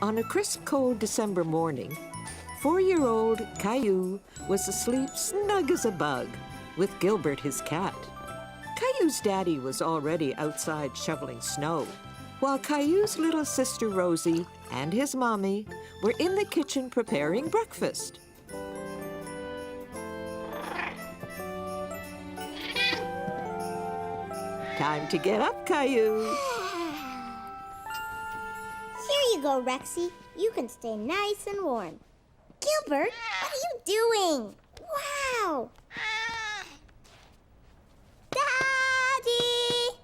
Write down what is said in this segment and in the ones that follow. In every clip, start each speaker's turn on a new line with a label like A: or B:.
A: On a crisp, cold December morning, 4-year-old Caillou was asleep snug as a bug with Gilbert, his cat. Caillou's daddy was already outside shoveling snow, while Caillou's little sister Rosie and his mommy were in the kitchen preparing breakfast. Time to get up, Caillou.
B: Here you go, Rexy. You can stay nice and warm. Gilbert, what are you doing? Wow! Daddy!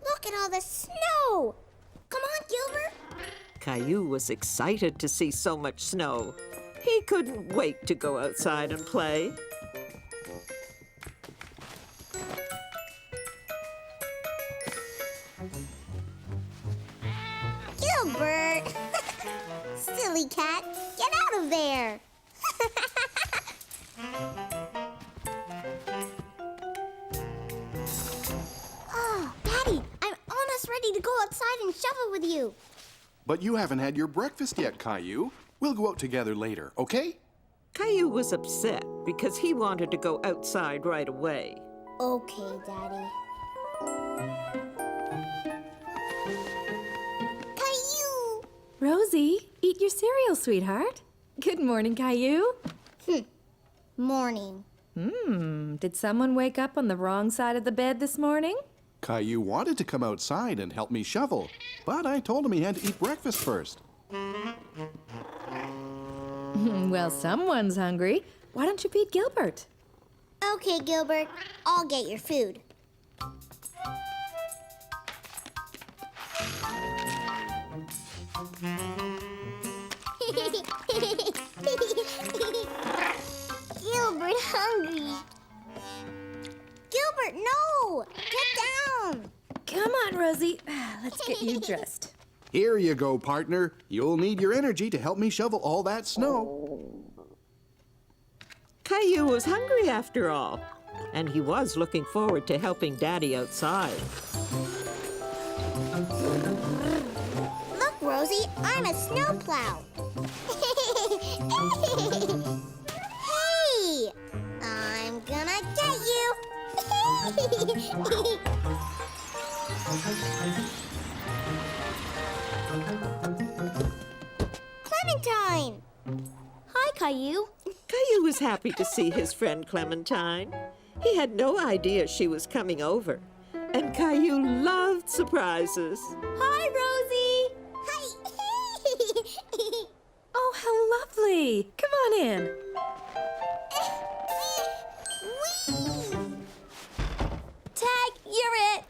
B: Look at all the snow! Come on, Gilbert!
A: Caillou was excited to see so much snow. He couldn't wait to go outside and play.
B: Gilbert! Silly cat, get out of there! Oh, Daddy, I'm almost ready to go outside and shovel with you.
C: But you haven't had your breakfast yet, Caillou. We'll go out together later, okay?
A: Caillou was upset because he wanted to go outside right away.
B: Okay, Daddy. Caillou!
D: Rosie, eat your cereal, sweetheart. Good morning, Caillou.
B: Morning.
D: Did someone wake up on the wrong side of the bed this morning?
C: Caillou wanted to come outside and help me shovel, but I told him he had to eat breakfast first.
D: Well, someone's hungry. Why don't you feed Gilbert?
B: Okay, Gilbert, I'll get your food. Gilbert hungry. Gilbert, no! Get down!
D: Come on, Rosie. Let's get you dressed.
C: Here you go, partner. You'll need your energy to help me shovel all that snow.
A: Caillou was hungry after all, and he was looking forward to helping Daddy outside.
B: Look, Rosie, I'm a snowplow. Hey! I'm gonna get you. Clementine! Hi, Caillou.
A: Caillou was happy to see his friend Clementine. He had no idea she was coming over, and Caillou loved surprises.
B: Hi, Rosie. Hi.
D: Oh, how lovely. Come on in.
B: Whee! Tag, you're it.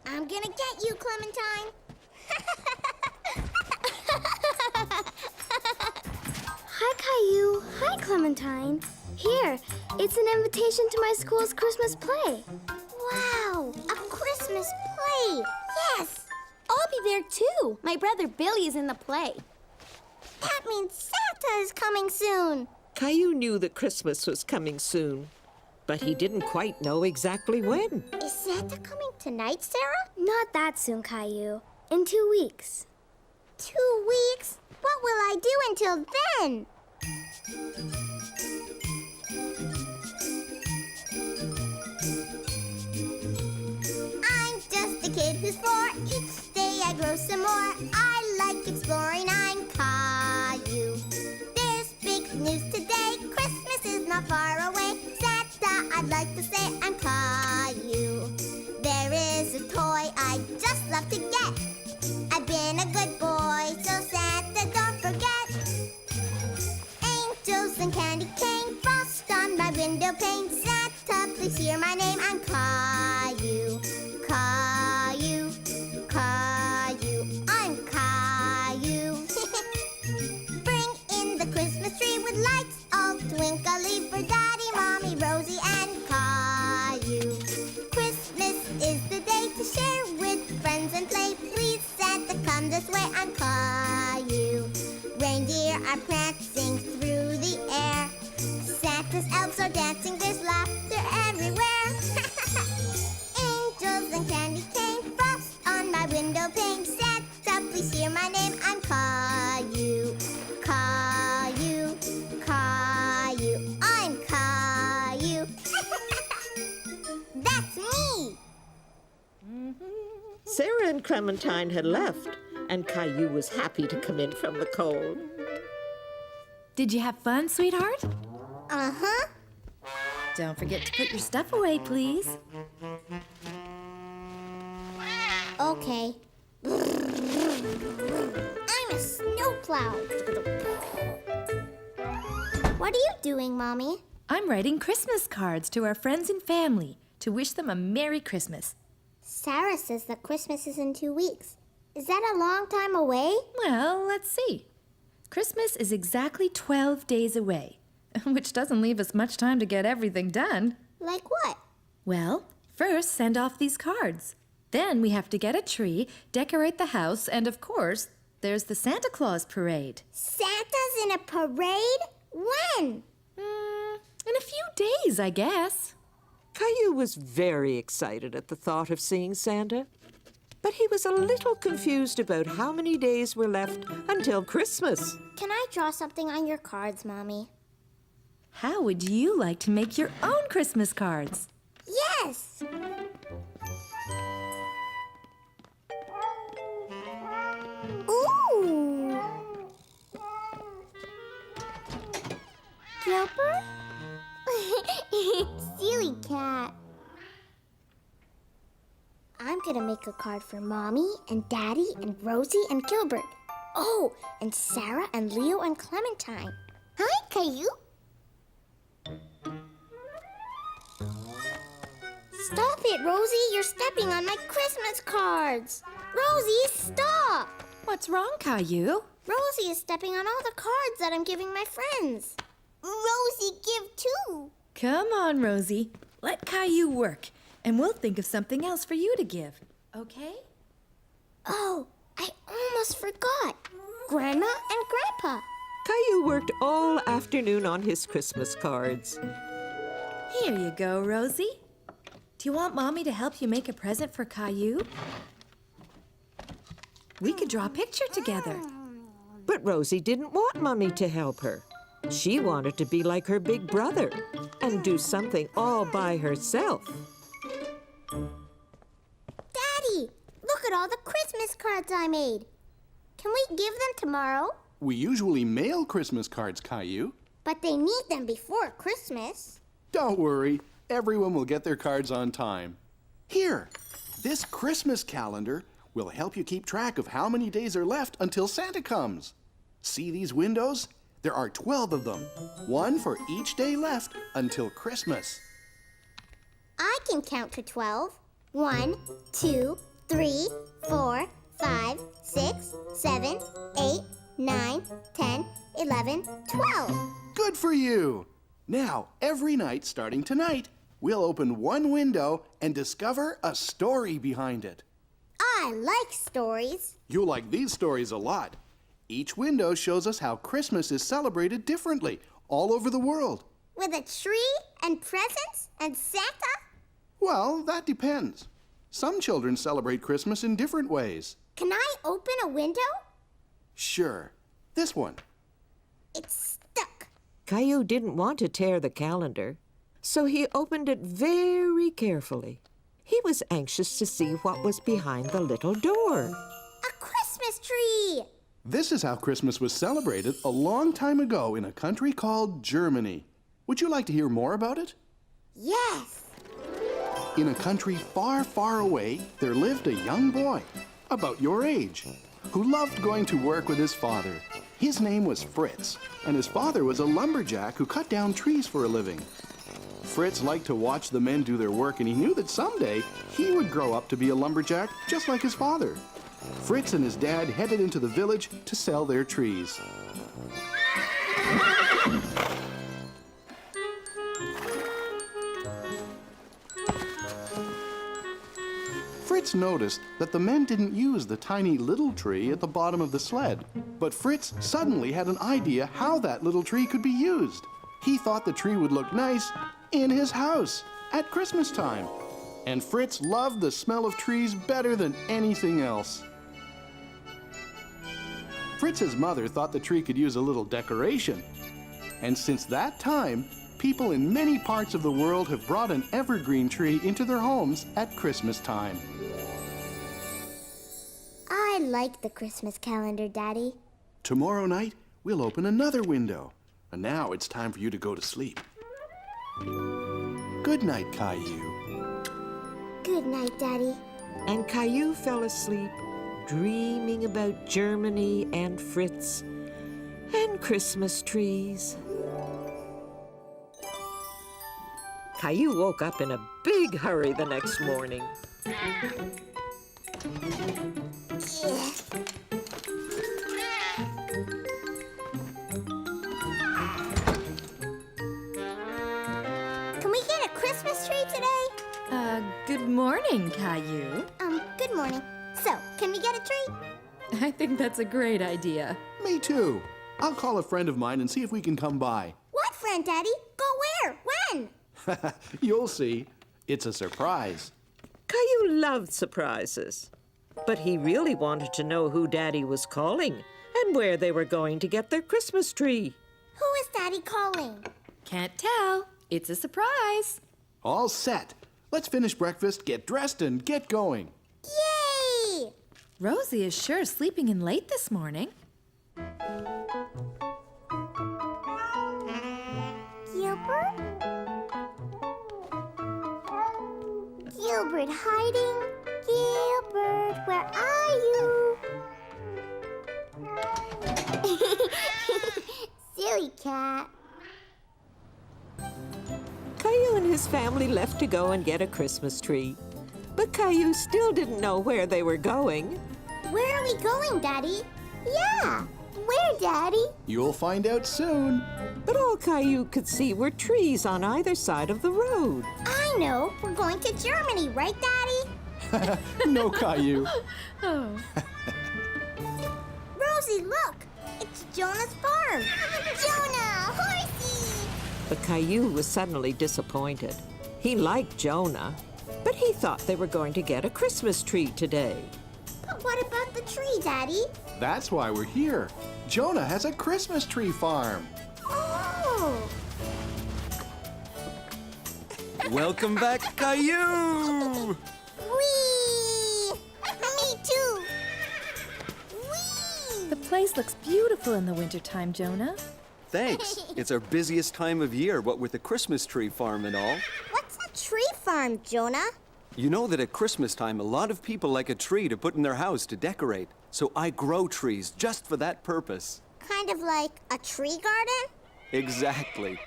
B: I'm gonna get you, Clementine. Hi, Caillou. Hi, Clementine. Here, it's an invitation to my school's Christmas play. Wow, a Christmas play. Yes. I'll be there too. My brother Billy is in the play. That means Santa is coming soon.
A: Caillou knew that Christmas was coming soon, but he didn't quite know exactly when.
B: Is Santa coming tonight, Sarah? Not that soon, Caillou. In 2 weeks. 2 weeks? What will I do until then? I'm just a kid who's 4. Each day I grow some more. I like exploring. I'm Caillou. There's big news today. Christmas is not far away. Santa, I'd like to say I'm Caillou. There is a toy I just love to get. I've been a good boy, so Santa, don't forget. Angels and candy cane, frost on my window pane. Santa, please hear my name. I'm Caillou. Caillou, Caillou, I'm Caillou. Bring in the Christmas tree with lights all twinkly for Daddy, Mommy, Rosie, and Caillou. Christmas is the day to share with friends and play. Please, Santa, come this way. I'm Caillou. Reindeer are prancing through the air. Santa's elves are dancing. There's laughter everywhere. Angels and candy cane, frost on my window pane. Santa, please please hear my name. I'm Caillou. Caillou, Caillou. I'm Caillou. That's me.
A: Sarah and Clementine had left, and Caillou was happy to come in from the cold.
D: Did you have fun, sweetheart?
B: Uh-huh.
D: Don't forget to put your stuff away, please.
B: Okay. I'm a snowplow. What are you doing, Mommy?
D: I'm writing Christmas cards to our friends and family to wish them a Merry Christmas.
B: Sarah says that Christmas is in 2 weeks. Is that a long time away?
D: Well, let's see. Christmas is exactly 12 days away, which doesn't leave us much time to get everything done.
B: Like what?
D: Well, first send off these cards. Then we have to get a tree, decorate the house, and of course, there's the Santa Claus parade.
B: Santa's in a parade? When?
D: In a few days, I guess.
A: Caillou was very excited at the thought of seeing Santa, but he was a little confused about how many days were left until Christmas.
B: Can I draw something on your cards, Mommy?
D: How would you like to make your own Christmas cards?
B: Yes! Ooh! Gilbert? Silly cat. I'm gonna make a card for Mommy and Daddy and Rosie and Gilbert. Oh, and Sarah and Leo and Clementine. Hi, Caillou. Stop it, Rosie. You're stepping on my Christmas cards. Rosie, stop.
D: What's wrong, Caillou?
B: Rosie is stepping on all the cards that I'm giving my friends. Rosie, give too.
D: Come on, Rosie. Let Caillou work, and we'll think of something else for you to give. Okay?
B: Oh, I almost forgot. Grandma and Grandpa.
A: Caillou worked all afternoon on his Christmas cards.
D: Here you go, Rosie. Do you want Mommy to help you make a present for Caillou? We could draw a picture together.
A: But Rosie didn't want Mummy to help her. She wanted to be like her big brother and do something all by herself.
B: Daddy, look at all the Christmas cards I made. Can we give them tomorrow?
C: We usually mail Christmas cards, Caillou.
B: But they need them before Christmas.
C: Don't worry, everyone will get their cards on time. Here, this Christmas calendar will help you keep track of how many days are left until Santa comes. See these windows? There are 12 of them, one for each day left until Christmas.
B: I can count to 12. 1, 2, 3, 4, 5, 6, 7, 8, 9, 10, 11, 12.
C: Good for you! Now, every night starting tonight, we'll open one window and discover a story behind it.
B: I like stories.
C: You'll like these stories a lot. Each window shows us how Christmas is celebrated differently all over the world.
B: With a tree and presents and Santa?
C: Well, that depends. Some children celebrate Christmas in different ways.
B: Can I open a window?
C: Sure. This one.
B: It's stuck.
A: Caillou didn't want to tear the calendar, so he opened it very carefully. He was anxious to see what was behind the little door.
B: A Christmas tree!
C: This is how Christmas was celebrated a long time ago in a country called Germany. Would you like to hear more about it?
B: Yes.
C: In a country far, far away, there lived a young boy, about your age, who loved going to work with his father. His name was Fritz, and his father was a lumberjack who cut down trees for a living. Fritz liked to watch the men do their work, and he knew that someday he would grow up to be a lumberjack just like his father. Fritz and his dad headed into the village to sell their trees. Fritz noticed that the men didn't use the tiny little tree at the bottom of the sled. But Fritz suddenly had an idea how that little tree could be used. He thought the tree would look nice in his house at Christmas time. And Fritz loved the smell of trees better than anything else. Fritz's mother thought the tree could use a little decoration. And since that time, people in many parts of the world have brought an evergreen tree into their homes at Christmas time.
B: I like the Christmas calendar, Daddy.
C: Tomorrow night, we'll open another window. And now it's time for you to go to sleep. Good night, Caillou.
B: Good night, Daddy.
A: And Caillou fell asleep, dreaming about Germany and Fritz and Christmas trees. Caillou woke up in a big hurry the next morning.
B: Can we get a Christmas tree today?
D: Good morning, Caillou.
B: Good morning. So, can we get a tree?
D: I think that's a great idea.
C: Me too. I'll call a friend of mine and see if we can come by.
B: What friend, Daddy? Go where? When?
C: You'll see. It's a surprise.
A: Caillou loved surprises, but he really wanted to know who Daddy was calling and where they were going to get their Christmas tree.
B: Who is Daddy calling?
D: Can't tell. It's a surprise.
C: All set. Let's finish breakfast, get dressed, and get going.
B: Yay!
D: Rosie is sure sleeping in late this morning.
B: Gilbert? Gilbert hiding? Gilbert, where are you? Silly cat.
A: Caillou and his family left to go and get a Christmas tree. But Caillou still didn't know where they were going.
B: Where are we going, Daddy? Yeah, where, Daddy?
C: You'll find out soon.
A: But all Caillou could see were trees on either side of the road.
B: I know. We're going to Germany, right, Daddy?
C: No, Caillou.
D: Oh.
B: Rosie, look! It's Jonah's farm! Jonah! Horsey!
A: But Caillou was suddenly disappointed. He liked Jonah, but he thought they were going to get a Christmas tree today.
B: But what about the tree, Daddy?
C: That's why we're here. Jonah has a Christmas tree farm.
B: Oh!
E: Welcome back, Caillou!
B: Whee! Me too! Whee!
D: The place looks beautiful in the wintertime, Jonah.
E: Thanks. It's our busiest time of year, what with the Christmas tree farm and all.
B: What's a tree farm, Jonah?
E: You know that at Christmas time, a lot of people like a tree to put in their house to decorate. So I grow trees just for that purpose.
B: Kind of like a tree garden?
E: Exactly.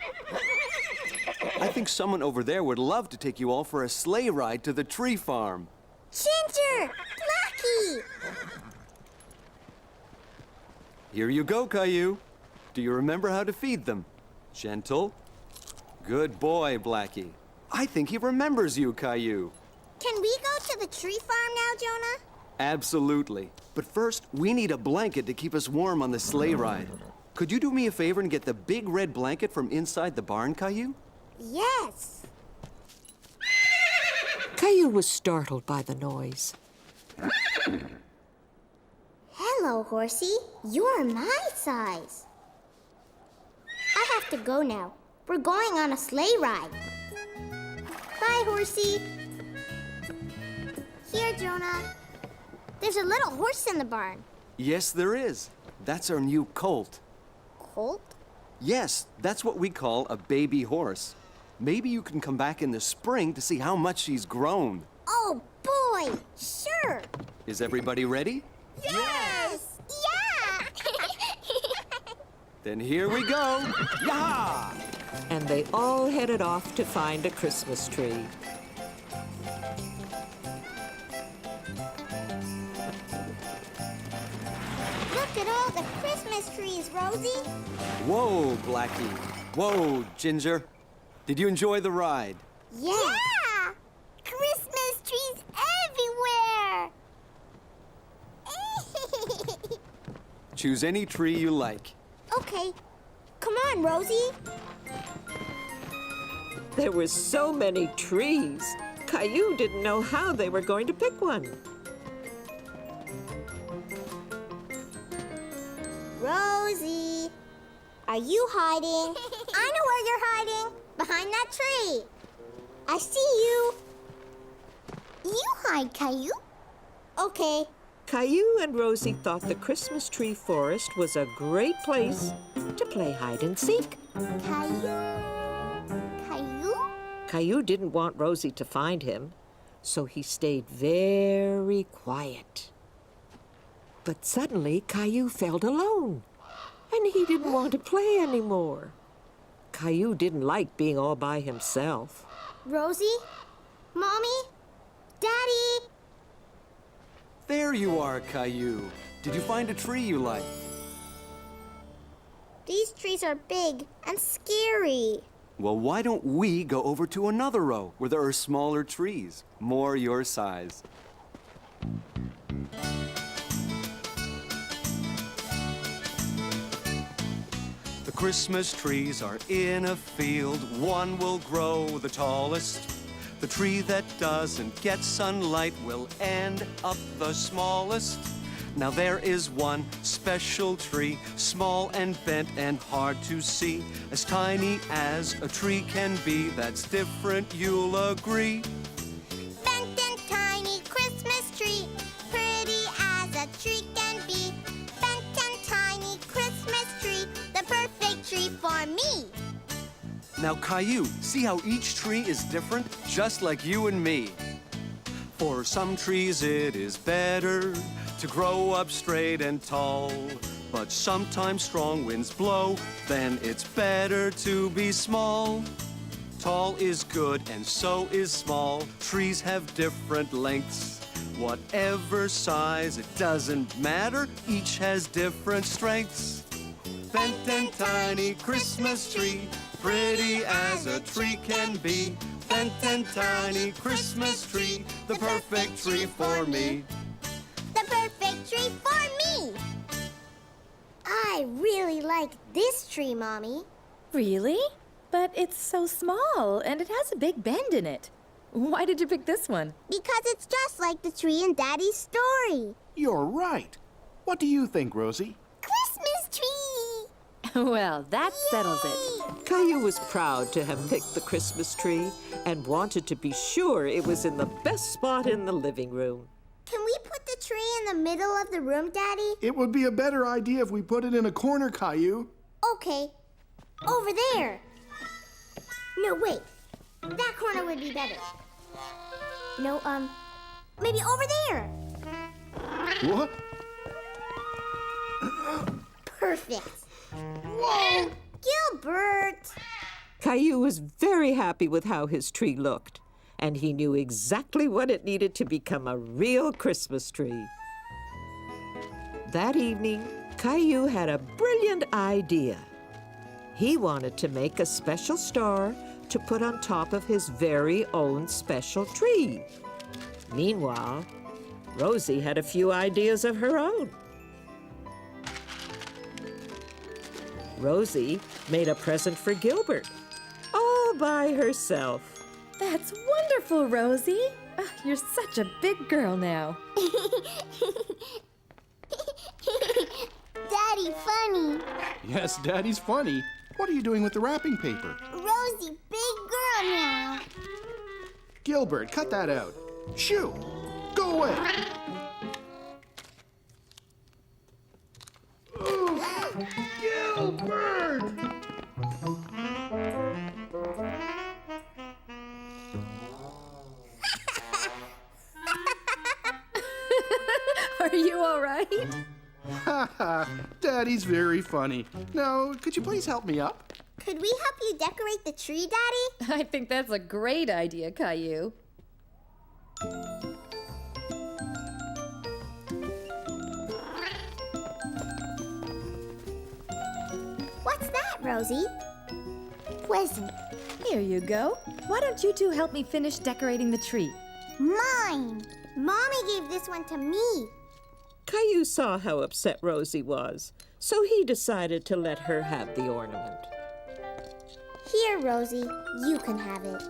E: I think someone over there would love to take you all for a sleigh ride to the tree farm.
B: Ginger! Blackie!
E: Here you go, Caillou. Do you remember how to feed them? Gentle. Good boy, Blackie. I think he remembers you, Caillou.
B: Can we go to the tree farm now, Jonah?
E: Absolutely. But first, we need a blanket to keep us warm on the sleigh ride. Could you do me a favor and get the big red blanket from inside the barn, Caillou?
B: Yes.
A: Caillou was startled by the noise.
B: Hello, Horsey. You're my size. I have to go now. We're going on a sleigh ride. Bye, Horsey. Here, Jonah. There's a little horse in the barn.
E: Yes, there is. That's our new colt.
B: Colt?
E: Yes, that's what we call a baby horse. Maybe you can come back in the spring to see how much she's grown.
B: Oh, boy. Sure.
E: Is everybody ready?
B: Yes. Yeah.
E: Then here we go. Yaha!
A: And they all headed off to find a Christmas tree.
B: Look at all the Christmas trees, Rosie.
E: Whoa, Blackie. Whoa, Ginger. Did you enjoy the ride?
B: Yeah. Christmas trees everywhere.
E: Choose any tree you like.
B: Okay. Come on, Rosie.
A: There were so many trees. Caillou didn't know how they were going to pick one.
B: Are you hiding? I know where you're hiding. Behind that tree. I see you. You hide, Caillou. Okay.
A: Caillou and Rosie thought the Christmas tree forest was a great place to play hide and seek.
B: Caillou? Caillou?
A: Caillou didn't want Rosie to find him, so he stayed very quiet. But suddenly, Caillou felt alone, and he didn't want to play anymore. Caillou didn't like being all by himself.
B: Rosie? Mommy? Daddy?
E: There you are, Caillou. Did you find a tree you like?
B: These trees are big and scary.
E: Well, why don't we go over to another row where there are smaller trees, more your size? The Christmas trees are in a field. One will grow the tallest. The tree that doesn't get sunlight will end up the smallest. Now there is one special tree, small and bent and hard to see, as tiny as a tree can be. That's different, you'll agree.
B: Bent and tiny Christmas tree, pretty as a tree can be. Bent and tiny Christmas tree, the perfect tree for me.
E: Now, Caillou, see how each tree is different, just like you and me. For some trees it is better to grow up straight and tall, but sometimes strong winds blow, then it's better to be small. Tall is good and so is small. Trees have different lengths. Whatever size, it doesn't matter, each has different strengths. Bent and tiny Christmas tree, pretty as a tree can be. Bent and tiny Christmas tree, the perfect tree for me.
B: The perfect tree for me. I really like this tree, Mommy.
D: Really? But it's so small and it has a big bend in it. Why did you pick this one?
B: Because it's just like the tree in Daddy's story.
C: You're right. What do you think, Rosie?
B: Christmas tree!
D: Well, that settles it.
A: Caillou was proud to have picked the Christmas tree and wanted to be sure it was in the best spot in the living room.
B: Can we put the tree in the middle of the room, Daddy?
C: It would be a better idea if we put it in a corner, Caillou.
B: Okay. Over there. No, wait. That corner would be better. No, maybe over there.
C: What?
B: Perfect.
C: Whoa!
B: Gilbert!
A: Caillou was very happy with how his tree looked, and he knew exactly what it needed to become a real Christmas tree. That evening, Caillou had a brilliant idea. He wanted to make a special star to put on top of his very own special tree. Meanwhile, Rosie had a few ideas of her own. Rosie made a present for Gilbert, all by herself.
D: That's wonderful, Rosie. You're such a big girl now.
B: Daddy, funny.
C: Yes, Daddy's funny. What are you doing with the wrapping paper?
B: Rosie, big girl now.
C: Gilbert, cut that out. Shoo! Go away! Oh, Gilbert!
D: Are you all right?
C: Ha ha! Daddy's very funny. Now, could you please help me up?
B: Could we help you decorate the tree, Daddy?
D: I think that's a great idea, Caillou.
B: What's that, Rosie? Present.
D: Here you go. Why don't you two help me finish decorating the tree?
B: Mine. Mommy gave this one to me.
A: Caillou saw how upset Rosie was, so he decided to let her have the ornament.
B: Here, Rosie, you can have it.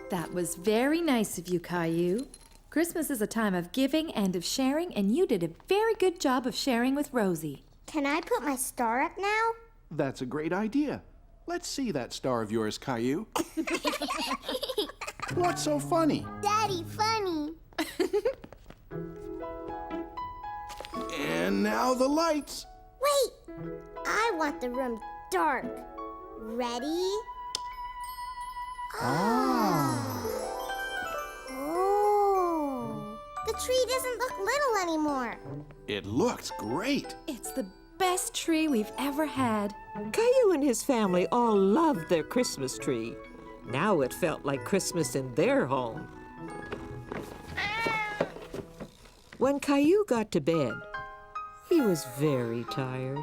D: That was very nice of you, Caillou. Christmas is a time of giving and of sharing, and you did a very good job of sharing with Rosie.
B: Can I put my star up now?
C: That's a great idea. Let's see that star of yours, Caillou. What's so funny?
B: Daddy, funny.
C: And now the lights.
B: Wait, I want the room dark. Ready? Oh. The tree doesn't look little anymore.
C: It looks great.
D: It's the best tree we've ever had.
A: Caillou and his family all loved their Christmas tree. Now it felt like Christmas in their home. When Caillou got to bed, he was very tired.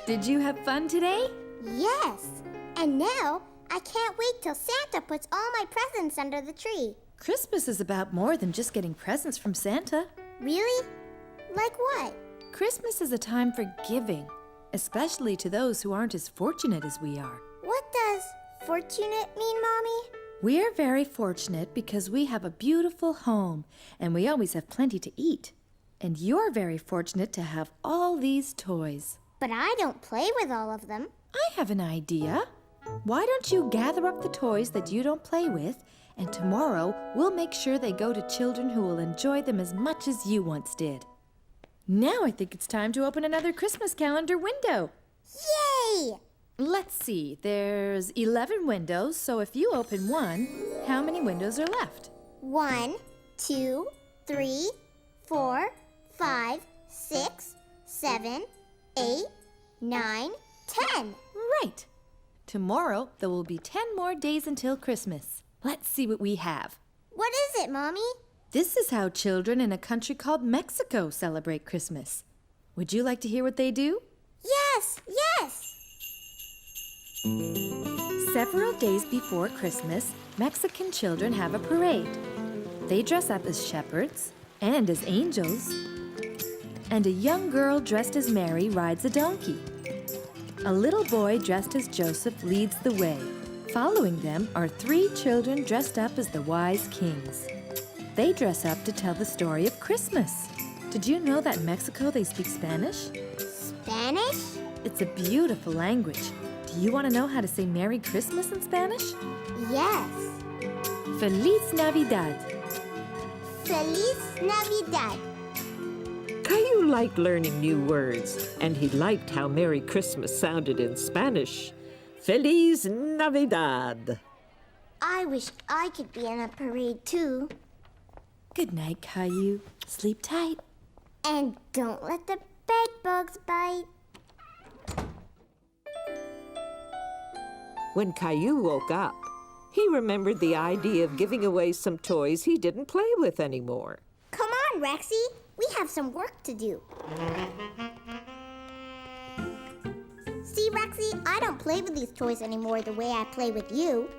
D: Did you have fun today?
B: Yes. And now I can't wait till Santa puts all my presents under the tree.
D: Christmas is about more than just getting presents from Santa.
B: Really? Like what?
D: Christmas is a time for giving, especially to those who aren't as fortunate as we are.
B: What does fortunate mean, Mommy?
D: We're very fortunate because we have a beautiful home and we always have plenty to eat. And you're very fortunate to have all these toys.
B: But I don't play with all of them.
D: I have an idea. Why don't you gather up the toys that you don't play with, and tomorrow we'll make sure they go to children who will enjoy them as much as you once did. Now I think it's time to open another Christmas calendar window.
B: Yay!
D: Let's see, there's 11 windows, so if you open one, how many windows are left?
B: 1, 2, 3, 4, 5, 6, 7, 8, 9, 10.
D: Right. Tomorrow there will be 10 more days until Christmas. Let's see what we have.
B: What is it, Mommy?
D: This is how children in a country called Mexico celebrate Christmas. Would you like to hear what they do?
B: Yes, yes!
D: Several days before Christmas, Mexican children have a parade. They dress up as shepherds and as angels. And a young girl dressed as Mary rides a donkey. A little boy dressed as Joseph leads the way. Following them are 3 children dressed up as the wise kings. They dress up to tell the story of Christmas. Did you know that in Mexico they speak Spanish?
B: Spanish?
D: It's a beautiful language. Do you want to know how to say Merry Christmas in Spanish?
B: Yes.
D: Feliz Navidad.
B: Feliz Navidad.
A: Caillou liked learning new words, and he liked how Merry Christmas sounded in Spanish. Feliz Navidad.
B: I wish I could be in a parade too.
D: Good night, Caillou. Sleep tight.
B: And don't let the bed bugs bite.
A: When Caillou woke up, he remembered the idea of giving away some toys he didn't play with anymore.
B: Come on, Rexy. We have some work to do. See, Rexy, I don't play with these toys anymore the way I play with you.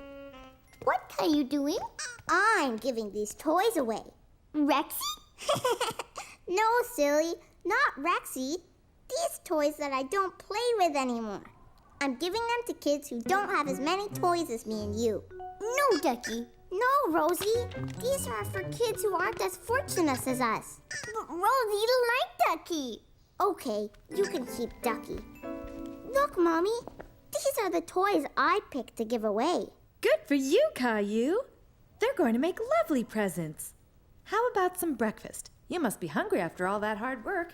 B: What are you doing? I'm giving these toys away. Rexy? No, silly, not Rexy. These toys that I don't play with anymore. I'm giving them to kids who don't have as many toys as me and you. No, Ducky. No, Rosie. These are for kids who aren't as fortunate as us. But Rosie, you like Ducky. Okay, you can keep Ducky. Look, Mommy. These are the toys I picked to give away.
D: Good for you, Caillou. They're going to make lovely presents. How about some breakfast? You must be hungry after all that hard work.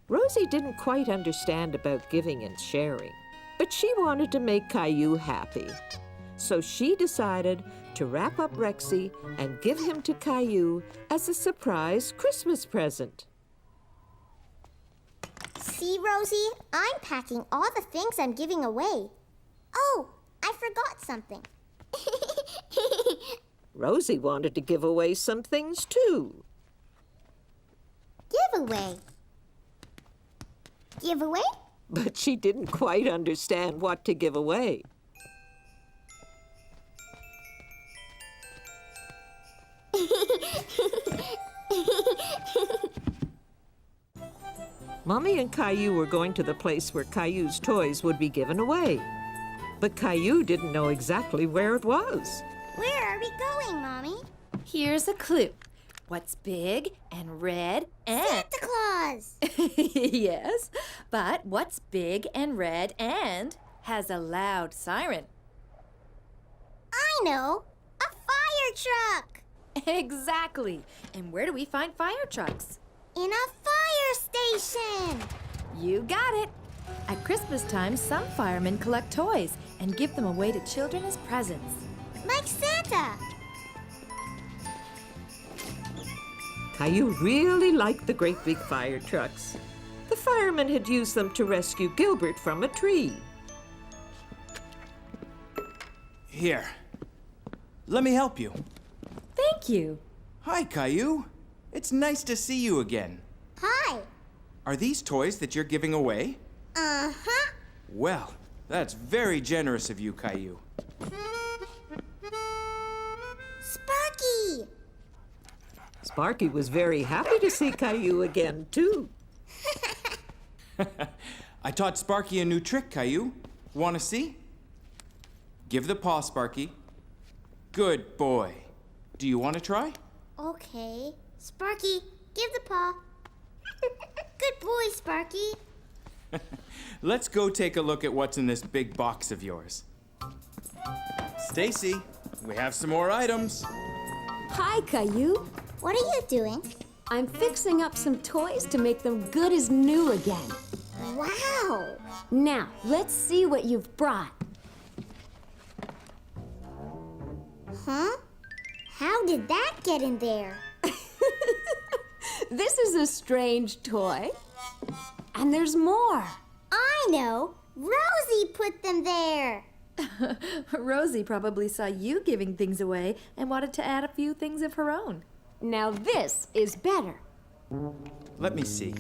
A: Rosie didn't quite understand about giving and sharing, but she wanted to make Caillou happy. So she decided to wrap up Rexy and give him to Caillou as a surprise Christmas present.
B: See, Rosie? I'm packing all the things I'm giving away. Oh, I forgot something.
A: Rosie wanted to give away some things too.
B: Giveaway. Giveaway?
A: But she didn't quite understand what to give away. Mommy and Caillou were going to the place where Caillou's toys would be given away. But Caillou didn't know exactly where it was.
B: Where are we going, Mommy?
D: Here's a clue. What's big and red and...
B: Santa Claus!
D: Yes, but what's big and red and has a loud siren?
B: I know! A fire truck!
D: Exactly. And where do we find fire trucks?
B: In a fire station!
D: You got it. At Christmas time, some firemen collect toys and give them away to children as presents.
B: Like Santa!
A: Caillou really liked the great big fire trucks. The firemen had used them to rescue Gilbert from a tree.
F: Here. Let me help you.
D: Thank you.
F: Hi, Caillou. It's nice to see you again.
B: Hi!
F: Are these toys that you're giving away?
B: Uh-huh!
F: Well, that's very generous of you, Caillou.
B: Sparky!
A: Sparky was very happy to see Caillou again, too.
F: I taught Sparky a new trick, Caillou. Want to see? Give the paw, Sparky. Good boy. Do you want to try?
B: Okay. Sparky, give the paw. Good boy, Sparky.
F: Let's go take a look at what's in this big box of yours. Stacy, we have some more items.
G: Hi, Caillou.
B: What are you doing?
G: I'm fixing up some toys to make them good as new again.
B: Wow!
G: Now, let's see what you've brought.
B: Huh? How did that get in there?
G: This is a strange toy. And there's more.
B: I know! Rosie put them there!
D: Rosie probably saw you giving things away and wanted to add a few things of her own.
G: Now this is better.
F: Let me see.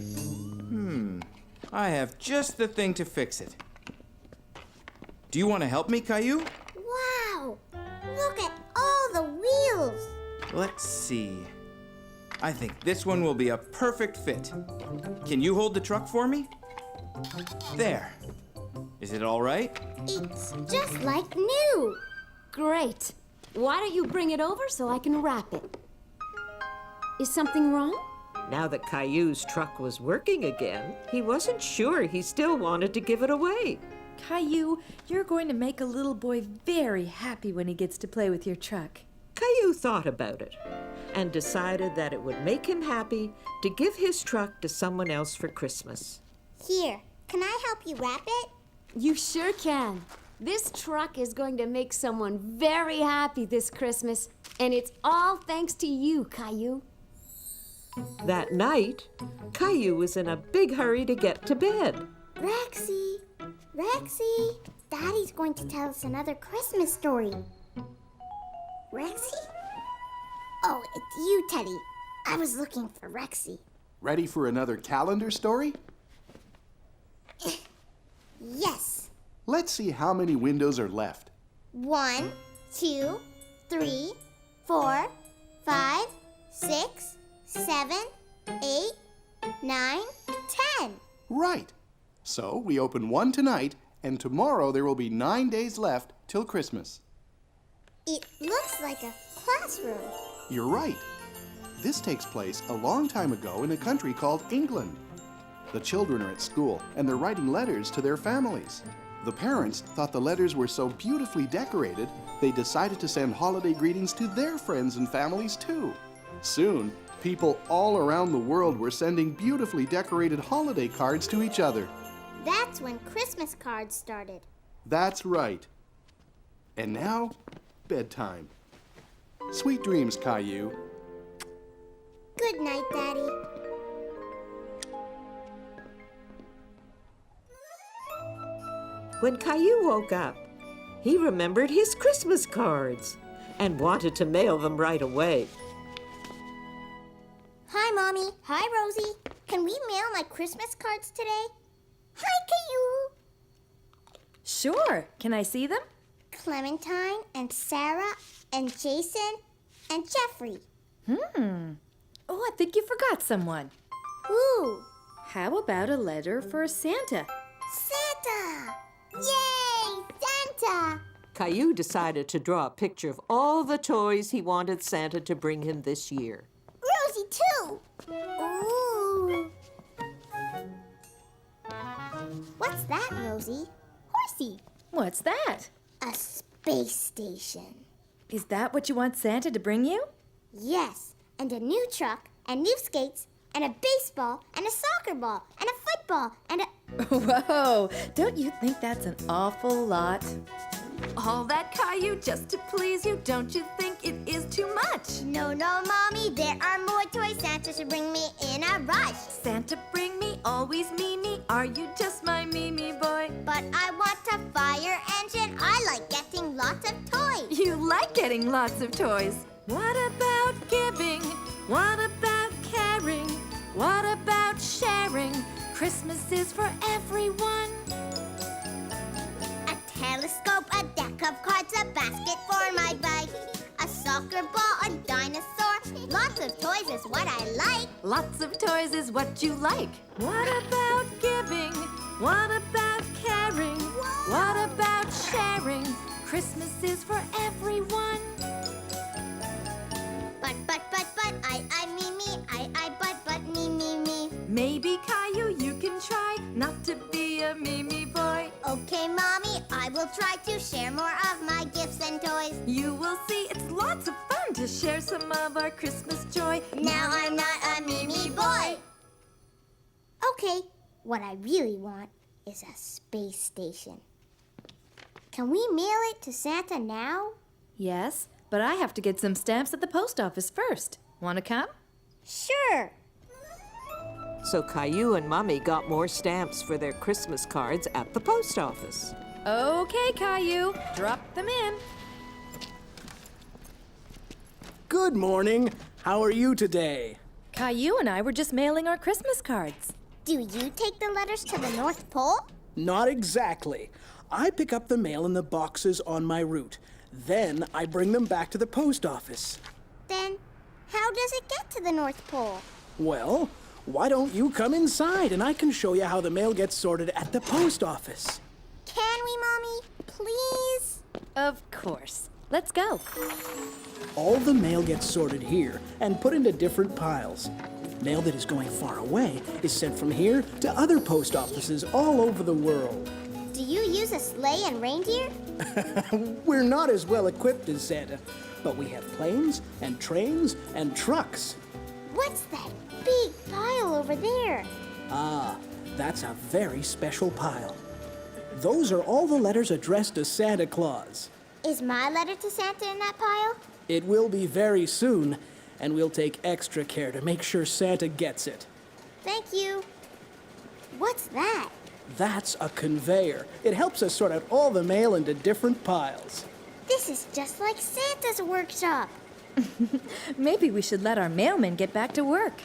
F: I have just the thing to fix it. Do you want to help me, Caillou?
B: Wow! Look at all the wheels!
F: Let's see. I think this one will be a perfect fit. Can you hold the truck for me? There. Is it all right?
B: It's just like new!
G: Great. Why don't you bring it over so I can wrap it? Is something wrong?
A: Now that Caillou's truck was working again, he wasn't sure he still wanted to give it away.
D: Caillou, you're going to make a little boy very happy when he gets to play with your truck.
A: Caillou thought about it and decided that it would make him happy to give his truck to someone else for Christmas.
B: Here, can I help you wrap it?
G: You sure can. This truck is going to make someone very happy this Christmas, and it's all thanks to you, Caillou.
A: That night, Caillou was in a big hurry to get to bed.
B: Rexy! Rexy! Daddy's going to tell us another Christmas story. Rexy? Oh, it's you, Teddy. I was looking for Rexy.
C: Ready for another calendar story?
B: Yes.
C: Let's see how many windows are left.
B: 1, 2, 3, 4, 5, 6, 7, 8, 9, 10.
C: Right. So we open one tonight, and tomorrow there will be 9 days left till Christmas.
B: It looks like a classroom.
C: You're right. This takes place a long time ago in a country called England. The children are at school, and they're writing letters to their families. The parents thought the letters were so beautifully decorated, they decided to send holiday greetings to their friends and families too. Soon, people all around the world were sending beautifully decorated holiday cards to each other.
B: That's when Christmas cards started.
C: That's right. And now, bedtime. Sweet dreams, Caillou.
B: Good night, Daddy.
A: When Caillou woke up, he remembered his Christmas cards and wanted to mail them right away.
B: Hi, Mommy. Hi, Rosie. Can we mail my Christmas cards today? Hi, Caillou.
D: Sure. Can I see them?
B: Clementine and Sarah and Jason and Jeffrey.
D: Oh, I think you forgot someone.
B: Ooh,
D: How about a letter for Santa?
B: Santa! Yay, Santa!
A: Caillou decided to draw a picture of all the toys he wanted Santa to bring him this year.
B: Rosie, too. Ooh. that, Rosie? Horsey.
D: What's that?
B: A space station.
D: Is that what you want Santa to bring you?
B: Yes, and a new truck, and new skates, and a baseball, and a soccer ball, and a football, and a...
D: Whoa! Don't you think that's an awful lot?
H: All that, Caillou, just to please you. Don't you think it is too much?
B: No, Mommy, there are more toys Santa should bring me in a rush.
H: Santa, bring me, always me. Are you just my me boy?
B: But I want a fire engine. I like getting lots of toys.
H: You like getting lots of toys. What about giving? What about caring? What about sharing? Christmas is for everyone.
B: A telescope, a deck of cards, a basket for my bike, a soccer ball, a dinosaur. Lots of toys is what I like.
H: Lots of toys is what you like. What about giving? What about caring? What about sharing? Christmas is for everyone.
B: But, I, me.
H: Maybe, Caillou, you can try not to be a me boy.
B: Okay, Mommy, I will try to share more of my gifts and toys.
H: You will see it's lots of fun to share some of our Christmas joy.
B: Now I'm not a me boy. Okay, what I really want is a space station. Can we mail it to Santa now?
D: Yes, but I have to get some stamps at the post office first. Want to come?
B: Sure.
A: So Caillou and Mommy got more stamps for their Christmas cards at the post office.
D: Okay, Caillou, drop them in.
I: Good morning. How are you today?
D: Caillou and I were just mailing our Christmas cards.
B: Do you take the letters to the North Pole?
I: Not exactly. I pick up the mail in the boxes on my route. Then I bring them back to the post office.
B: Then, how does it get to the North Pole?
I: Well, why don't you come inside and I can show you how the mail gets sorted at the post office.
B: Can we, Mommy? Please?
D: Of course. Let's go.
I: All the mail gets sorted here and put into different piles. Mail that is going far away is sent from here to other post offices all over the world.
B: Do you use a sleigh and reindeer?
I: We're not as well equipped as Santa, but we have planes and trains and trucks.
B: What's that big pile over there?
I: Ah, that's a very special pile. Those are all the letters addressed to Santa Claus.
B: Is my letter to Santa in that pile?
I: It will be very soon, and we'll take extra care to make sure Santa gets it.
B: Thank you. What's that?
I: That's a conveyor. It helps us sort out all the mail into different piles.
B: This is just like Santa's workshop.
D: Maybe we should let our mailman get back to work.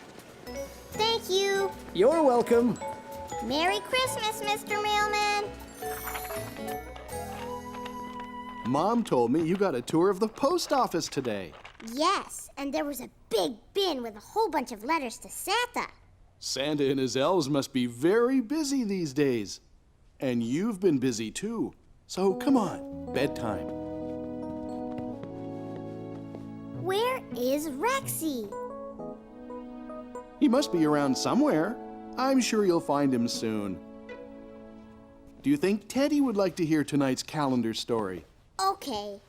B: Thank you.
I: You're welcome.
B: Merry Christmas, Mr. Mailman.
C: Mom told me you got a tour of the post office today.
B: Yes, and there was a big bin with a whole bunch of letters to Santa.
C: Santa and his elves must be very busy these days. And you've been busy too. So come on, bedtime.
B: Where is Rexy?
C: He must be around somewhere. I'm sure you'll find him soon. Do you think Teddy would like to hear tonight's calendar story?
B: Okay.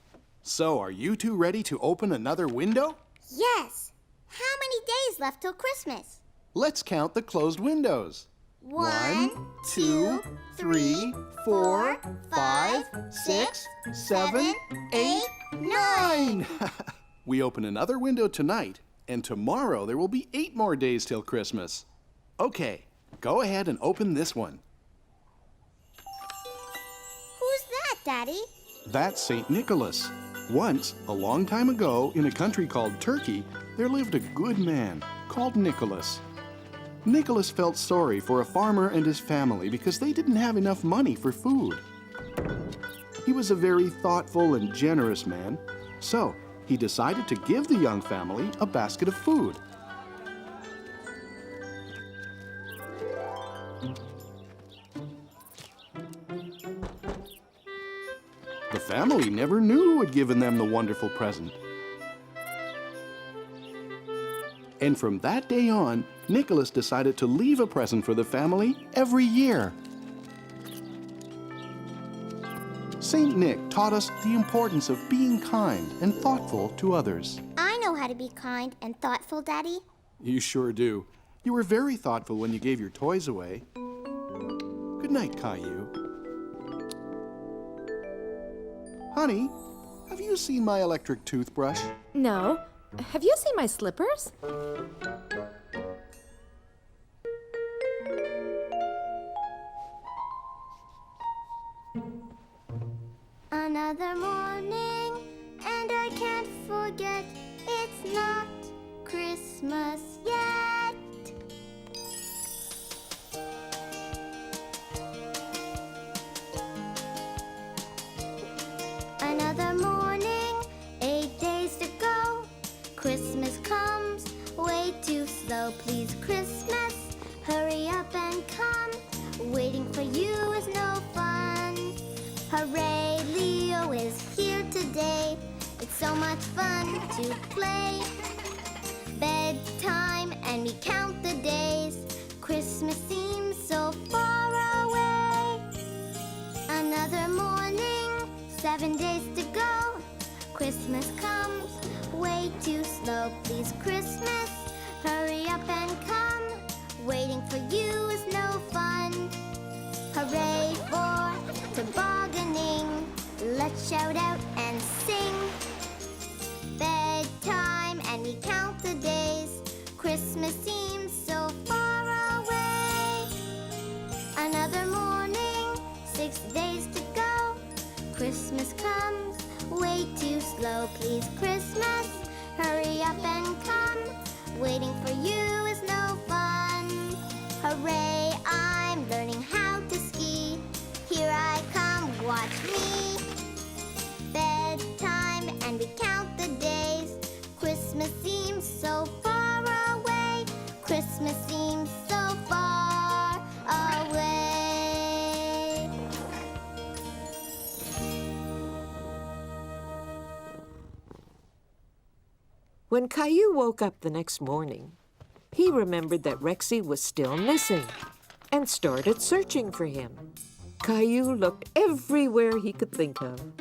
C: So, are you two ready to open another window?
B: Yes. How many days left till Christmas?
C: Let's count the closed windows.
B: 1, 2, 3, 4, 5, 6, 7, 8, 9.
C: We open another window tonight, and tomorrow there will be 8 more days till Christmas. Okay, go ahead and open this one.
B: Who's that, Daddy?
C: That's St. Nicholas. Once, a long time ago, in a country called Turkey, there lived a good man called Nicholas. Nicholas felt sorry for a farmer and his family because they didn't have enough money for food. He was a very thoughtful and generous man, so he decided to give the young family a basket of food. The family never knew who had given them the wonderful present. And from that day on, Nicholas decided to leave a present for the family every year. Saint Nick taught us the importance of being kind and thoughtful to others.
B: I know how to be kind and thoughtful, Daddy.
C: You sure do. You were very thoughtful when you gave your toys away. Good night, Caillou. Honey, have you seen my electric toothbrush?
D: No. Have you seen my slippers?
B: Another morning, and I can't forget it's not Christmas yet. Another morning, 8 days to go. Christmas comes way too slow. Please, Christmas, hurry up and come. Waiting for you is no fun. Hooray, Leo is here today. It's so much fun to play. Bedtime and we count the days. Christmas seems so far away. Another morning, 7 days to go. Christmas comes way too slow. Please, Christmas, hurry up and come. Waiting for you is no fun. Hooray for tobogganing. Let's shout out and sing. Bedtime and we count the days. Christmas seems so far away. Another morning, 6 days to go. Christmas comes way too slow. Please, Christmas, hurry up and come. Waiting for you is no fun. Hooray, I'm learning how to ski. Here I come, watch me. Bedtime and we count the days. Christmas seems so far away. Christmas seems so far away.
A: When Caillou woke up the next morning, he remembered that Rexy was still missing and started searching for him. Caillou looked everywhere he could think of.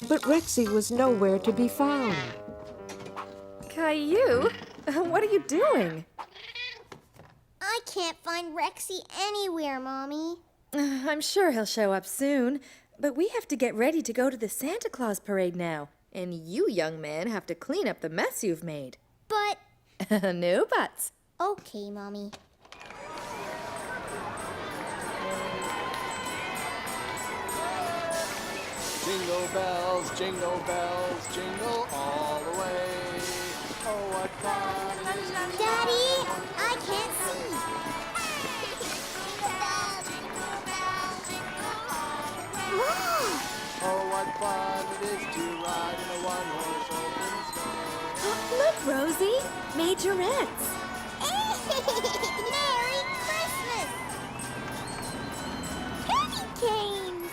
A: But Rexy was nowhere to be found.
D: Caillou, what are you doing?
B: I can't find Rexy anywhere, Mommy.
D: I'm sure he'll show up soon, but we have to get ready to go to the Santa Claus parade now. And you, young man, have to clean up the mess you've made.
B: But...
D: No buts.
B: Okay, Mommy.
C: Jingle bells, jingle all the way. Oh, what fun!
B: Daddy, I can't see. Wow!
C: Oh, what fun it is to ride in a one-horse open sleigh.
D: Look, Rosie, majorettes.
B: Merry Christmas! Candy canes!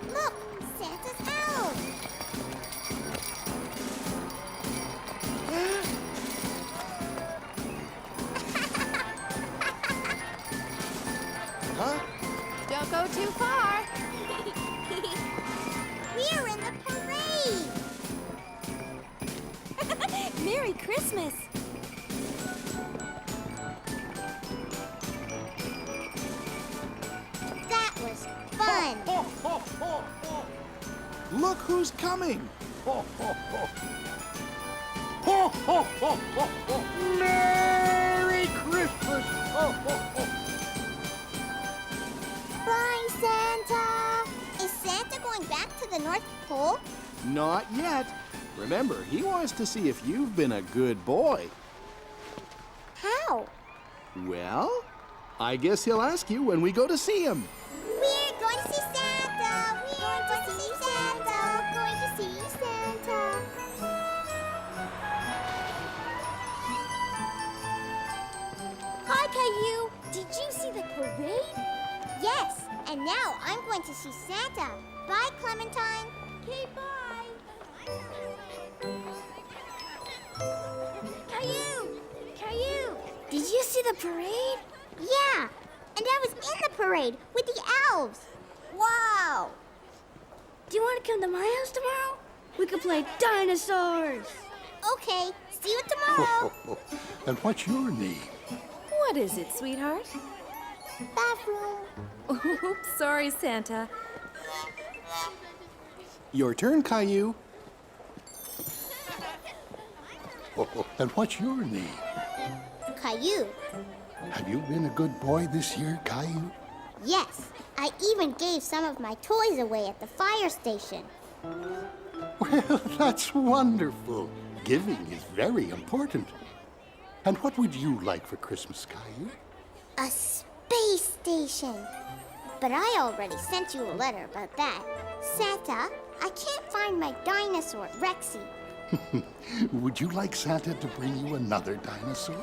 B: Look, Santa's house!
C: Huh?
H: Don't go too far.
B: We're in the parade!
H: Merry Christmas.
B: That was fun!
C: Look who's coming! Merry Christmas!
B: Bye, Santa! Is Santa going back to the North Pole?
C: Not yet. Remember, he wants to see if you've been a good boy.
B: How?
C: Well, I guess he'll ask you when we go to see him.
B: We're going to see Santa! We're going to see Santa! Going to see Santa!
G: Hi, Caillou. Did you see the parade?
B: Yes, and now I'm going to see Santa. Bye, Clementine.
G: Okay, bye.
B: Caillou!
G: Caillou, did you see the parade?
B: Yeah, And I was in the parade with the elves. Wow!
J: Do you want to come to my house tomorrow? We could play dinosaurs.
B: Okay, see you tomorrow.
K: And what's your name?
D: What is it, sweetheart?
B: Bathroom.
D: Oops, sorry, Santa.
C: Your turn, Caillou.
K: And what's your name?
B: Caillou.
K: Have you been a good boy this year, Caillou?
B: Yes, I even gave some of my toys away at the fire station.
K: Well, that's wonderful. Giving is very important. And what would you like for Christmas, Caillou?
B: A space station. But I already sent you a letter about that. Santa, I can't find my dinosaur, Rexy.
K: Would you like Santa to bring you another dinosaur?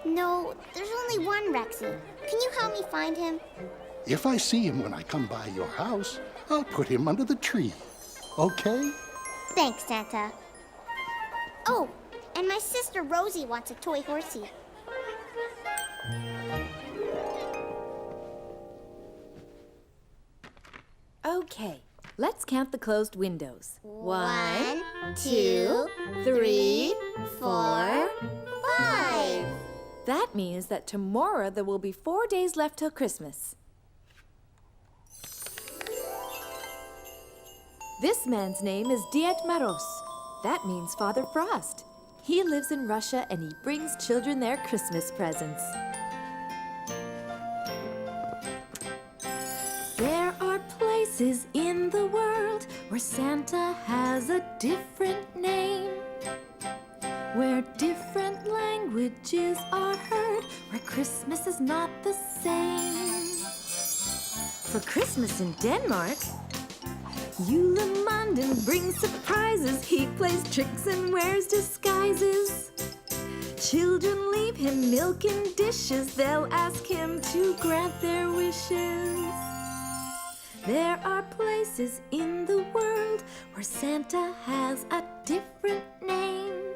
B: No, there's only one Rexy. Can you help me find him?
K: If I see him when I come by your house, I'll put him under the tree. Okay?
B: Thanks, Santa. Oh, and my sister Rosie wants a toy horsey.
D: Okay, let's count the closed windows.
B: 1, 2, 3, 4, 5.
D: That means that tomorrow there will be 4 days left till Christmas. This man's name is Diet Maros. That means Father Frost. He lives in Russia and he brings children their Christmas presents. There are places in the world where Santa has a different name, where different languages are heard, where Christmas is not the same. For Christmas in Denmark, Julemanden brings surprises. He plays tricks and wears disguises. Children leave him milk in dishes. They'll ask him to grant their wishes. There are places in the world where Santa has a different name,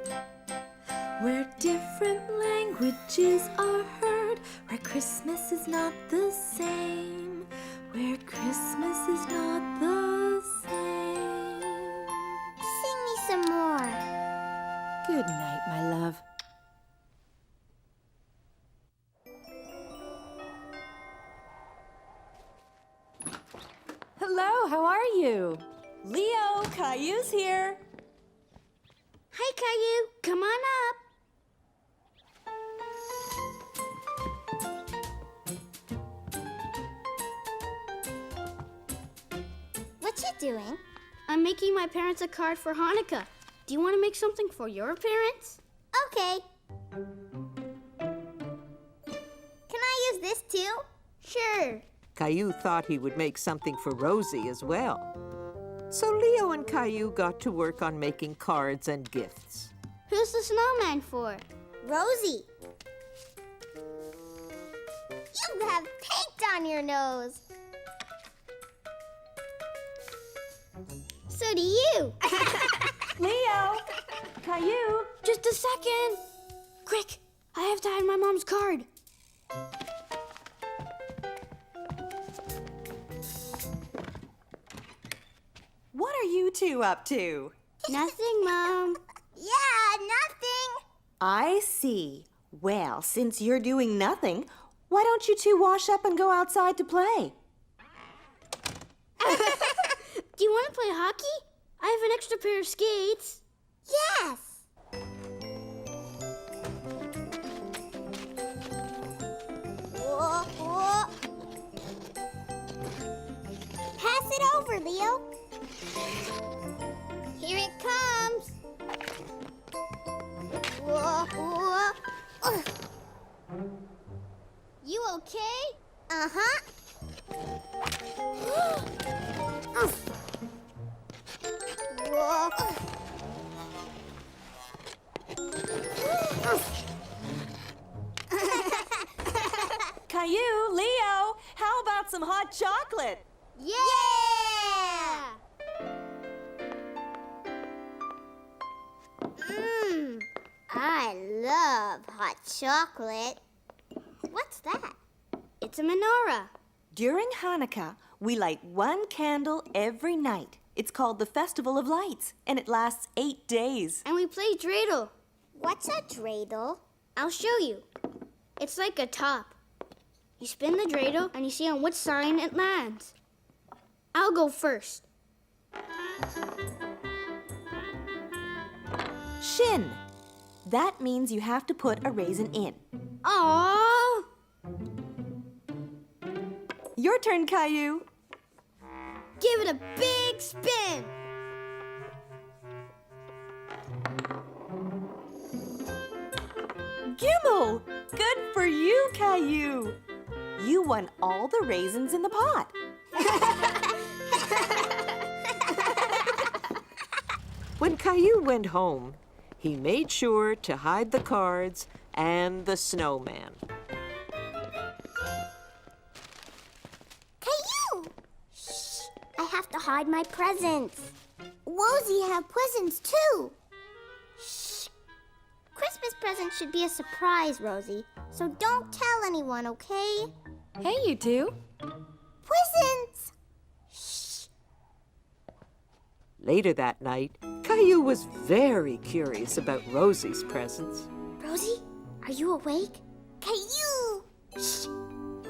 D: where different languages are heard, where Christmas is not the same, where Christmas is not the same.
B: Sing me some more.
D: Good night, my love. Hello, how are you?
H: Leo, Caillou's here.
J: Hi, Caillou. Come on up.
B: What you doing?
J: I'm making my parents a card for Hanukkah. Do you want to make something for your parents?
B: Okay. Can I use this too? Sure.
A: Caillou thought he would make something for Rosie as well. So Leo and Caillou got to work on making cards and gifts.
J: Who's the snowman for?
B: Rosie. You have paint on your nose. So do you.
H: Leo! Caillou!
J: Just a second. Quick, I have to hide my mom's card.
H: What are you two up to?
J: Nothing, Mom.
B: Yeah, nothing.
L: I see. Well, since you're doing nothing, why don't you two wash up and go outside to play?
J: Do you want to play hockey? I have an extra pair of skates.
B: Yes. Whoa, whoa. Pass it over, Leo. Here it comes. Whoa, whoa. Ugh. You okay? Uh-huh. Whoa.
H: Caillou, Leo, how about some hot chocolate?
B: Yeah! I love hot chocolate. What's that? It
J: It's a menorah.
L: During Hanukkah, we light one candle every night. It's called the Festival of Lights, and it lasts 8 days.
J: And we play dreidel.
B: What's a dreidel?
J: I'll show you. It's like a top. You spin the dreidel and you see on which sign it lands. I'll go first.
L: Shin. That means you have to put a raisin in.
J: Aww!
L: Your turn, Caillou.
J: Give it a big spin.
L: Gimel! Good for you, Caillou. You won all the raisins in the pot.
A: When Caillou went home, he made sure to hide the cards and the snowman.
B: Caillou! Shh! I have to hide my presents. Rosie have presents too. Shh! Christmas presents should be a surprise, Rosie. So don't tell anyone, okay?
D: Hey, you two.
B: Presents! Shh!
A: Later that night, Caillou was very curious about Rosie's presents.
B: Rosie, are you awake? Caillou! Shh!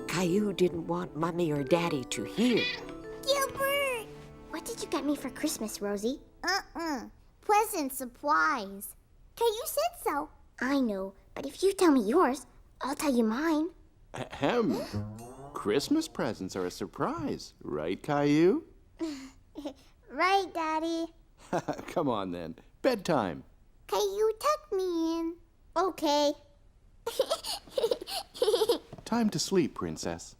A: Caillou didn't want Mommy or Daddy to hear.
B: Gilbert! What did you get me for Christmas, Rosie? Present surprise. Caillou said so. I know, but if you tell me yours, I'll tell you mine.
C: Ahem. Christmas presents are a surprise, right, Caillou?
B: Right, Daddy.
C: Come on then. Bedtime.
B: Caillou, tuck me in. Okay.
C: Time to sleep, Princess.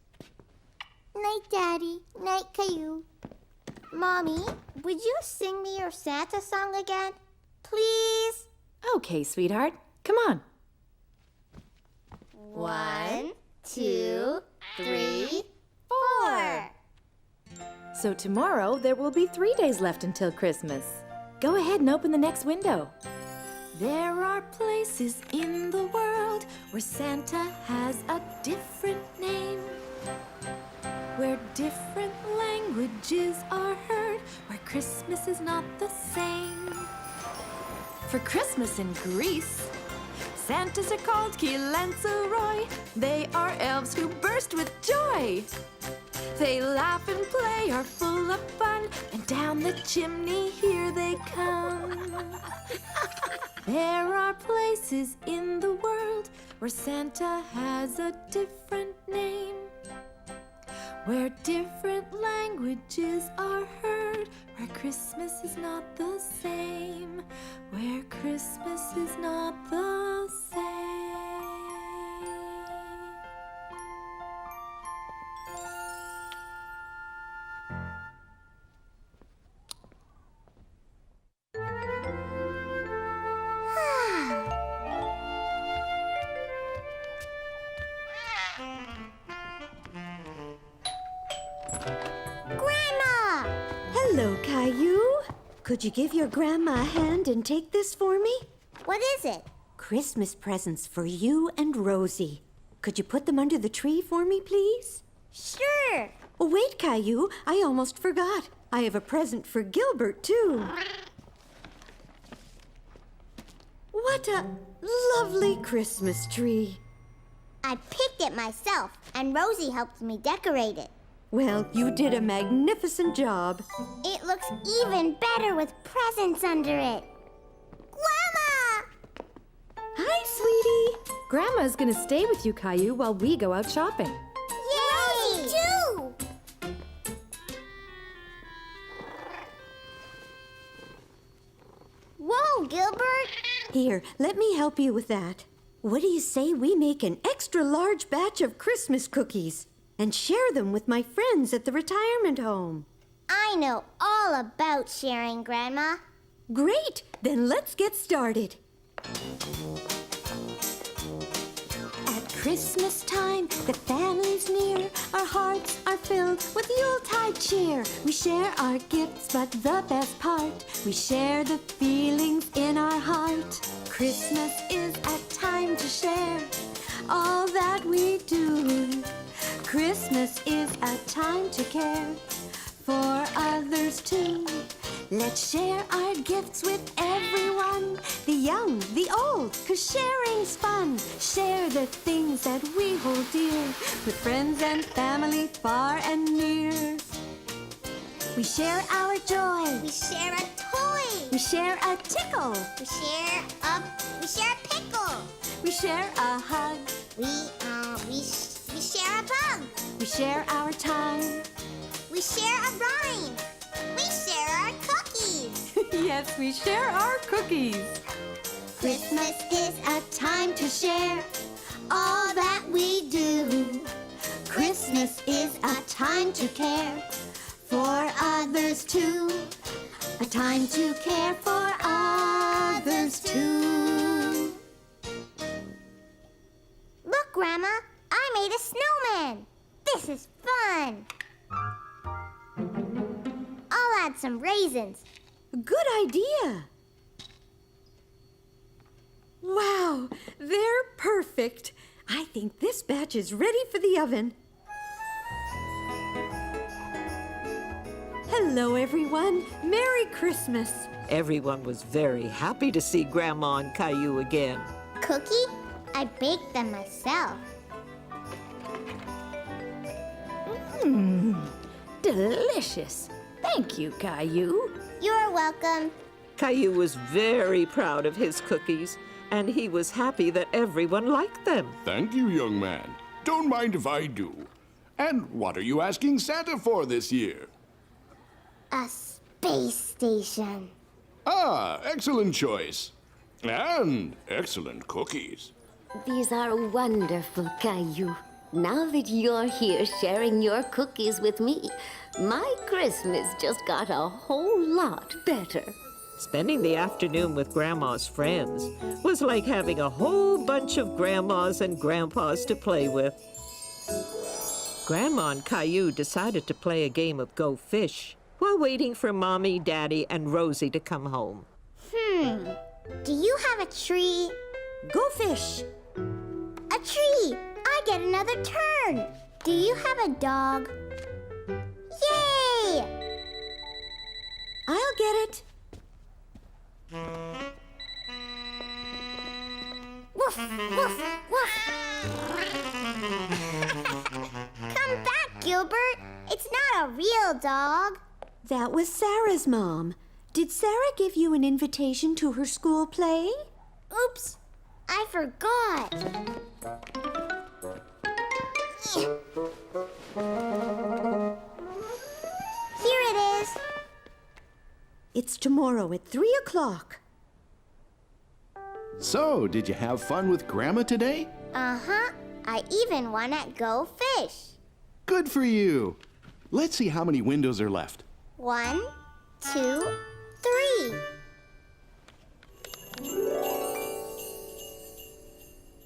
B: Night, Daddy. Night, Caillou. Mommy, would you sing me your Santa song again? Please?
D: Okay, sweetheart. Come on.
B: 1, 2, 3, 4.
D: So tomorrow there will be 3 days left until Christmas. Go ahead and open the next window. There are places in the world where Santa has a different name, where different languages are heard, where Christmas is not the same. For Christmas in Greece, Santas are called Kilentzaroi. They are elves who burst with joy. They laugh and play, are full of fun, and down the chimney here they come. There are places in the world where Santa has a different name, where different languages are heard, where Christmas is not the same, where Christmas is not the same.
B: Grandma!
M: Hello, Caillou. Could you give your grandma a hand and take this for me?
B: What is it?
M: Christmas presents for you and Rosie. Could you put them under the tree for me, please?
B: Sure.
M: Oh, wait, Caillou. I almost forgot. I have a present for Gilbert, too. What a lovely Christmas tree.
B: I picked it myself, and Rosie helped me decorate it.
M: Well, you did a magnificent job.
B: It looks even better with presents under it. Grandma!
D: Hi, sweetie. Grandma's gonna stay with you, Caillou, while we go out shopping.
B: Yay! Rosie, too! Whoa, Gilbert!
M: Here, let me help you with that. What do you say we make an extra large batch of Christmas cookies and share them with my friends at the retirement home?
B: I know all about sharing, Grandma.
M: Great! Then let's get started. At Christmas time, the family's near. Our hearts are filled with Yuletide cheer. We share our gifts, but the best part, we share the feelings in our heart. Christmas is a time to share all that we do. Christmas is a time to care for others too. Let's share our gifts with everyone, the young, the old, 'cause sharing's fun. Share the things that we hold dear with friends and family far and near. We share our joy.
B: We share a toy.
M: We share a tickle.
B: We share a pickle.
M: We share a hug.
B: We share a bug.
M: We share our time.
B: We share a rhyme. We share our cookies.
H: Yes, we share our cookies.
B: Christmas is a time to share all that we do. Christmas is a time to care for others too. A time to care for others too. Look, Grandma, I made a snowman. This is fun. I'll add some raisins.
G: Good idea. Wow, they're perfect. I think this batch is ready for the oven. Hello, everyone. Merry Christmas.
A: Everyone was very happy to see Grandma and Caillou again.
B: Cookie? I baked them myself.
G: Delicious. Thank you, Caillou.
B: You're welcome.
A: Caillou was very proud of his cookies, and he was happy that everyone liked them.
N: Thank you, young man. Don't mind if I do. And what are you asking Santa for this year?
B: A space station.
N: Ah, excellent choice. And excellent cookies.
O: These are wonderful, Caillou. Now that you're here sharing your cookies with me, my Christmas just got a whole lot better.
A: Spending the afternoon with Grandma's friends was like having a whole bunch of grandmas and grandpas to play with. Grandma and Caillou decided to play a game of Go Fish while waiting for Mommy, Daddy, and Rosie to come home.
B: Do you have a tree?
G: Go fish.
B: A tree! I get another turn. Do you have a dog? Yay!
G: I'll get it.
B: Woof, woof, woof. Come back, Gilbert. It's not a real dog.
G: That was Sarah's mom. Did Sarah give you an invitation to her school play?
B: Oops, I forgot. Here it is.
G: It's tomorrow at 3 o'clock.
C: So, did you have fun with Grandma today?
B: Uh-huh. I even won at Go Fish.
C: Good for you. Let's see how many windows are left.
B: 1, 2, 3.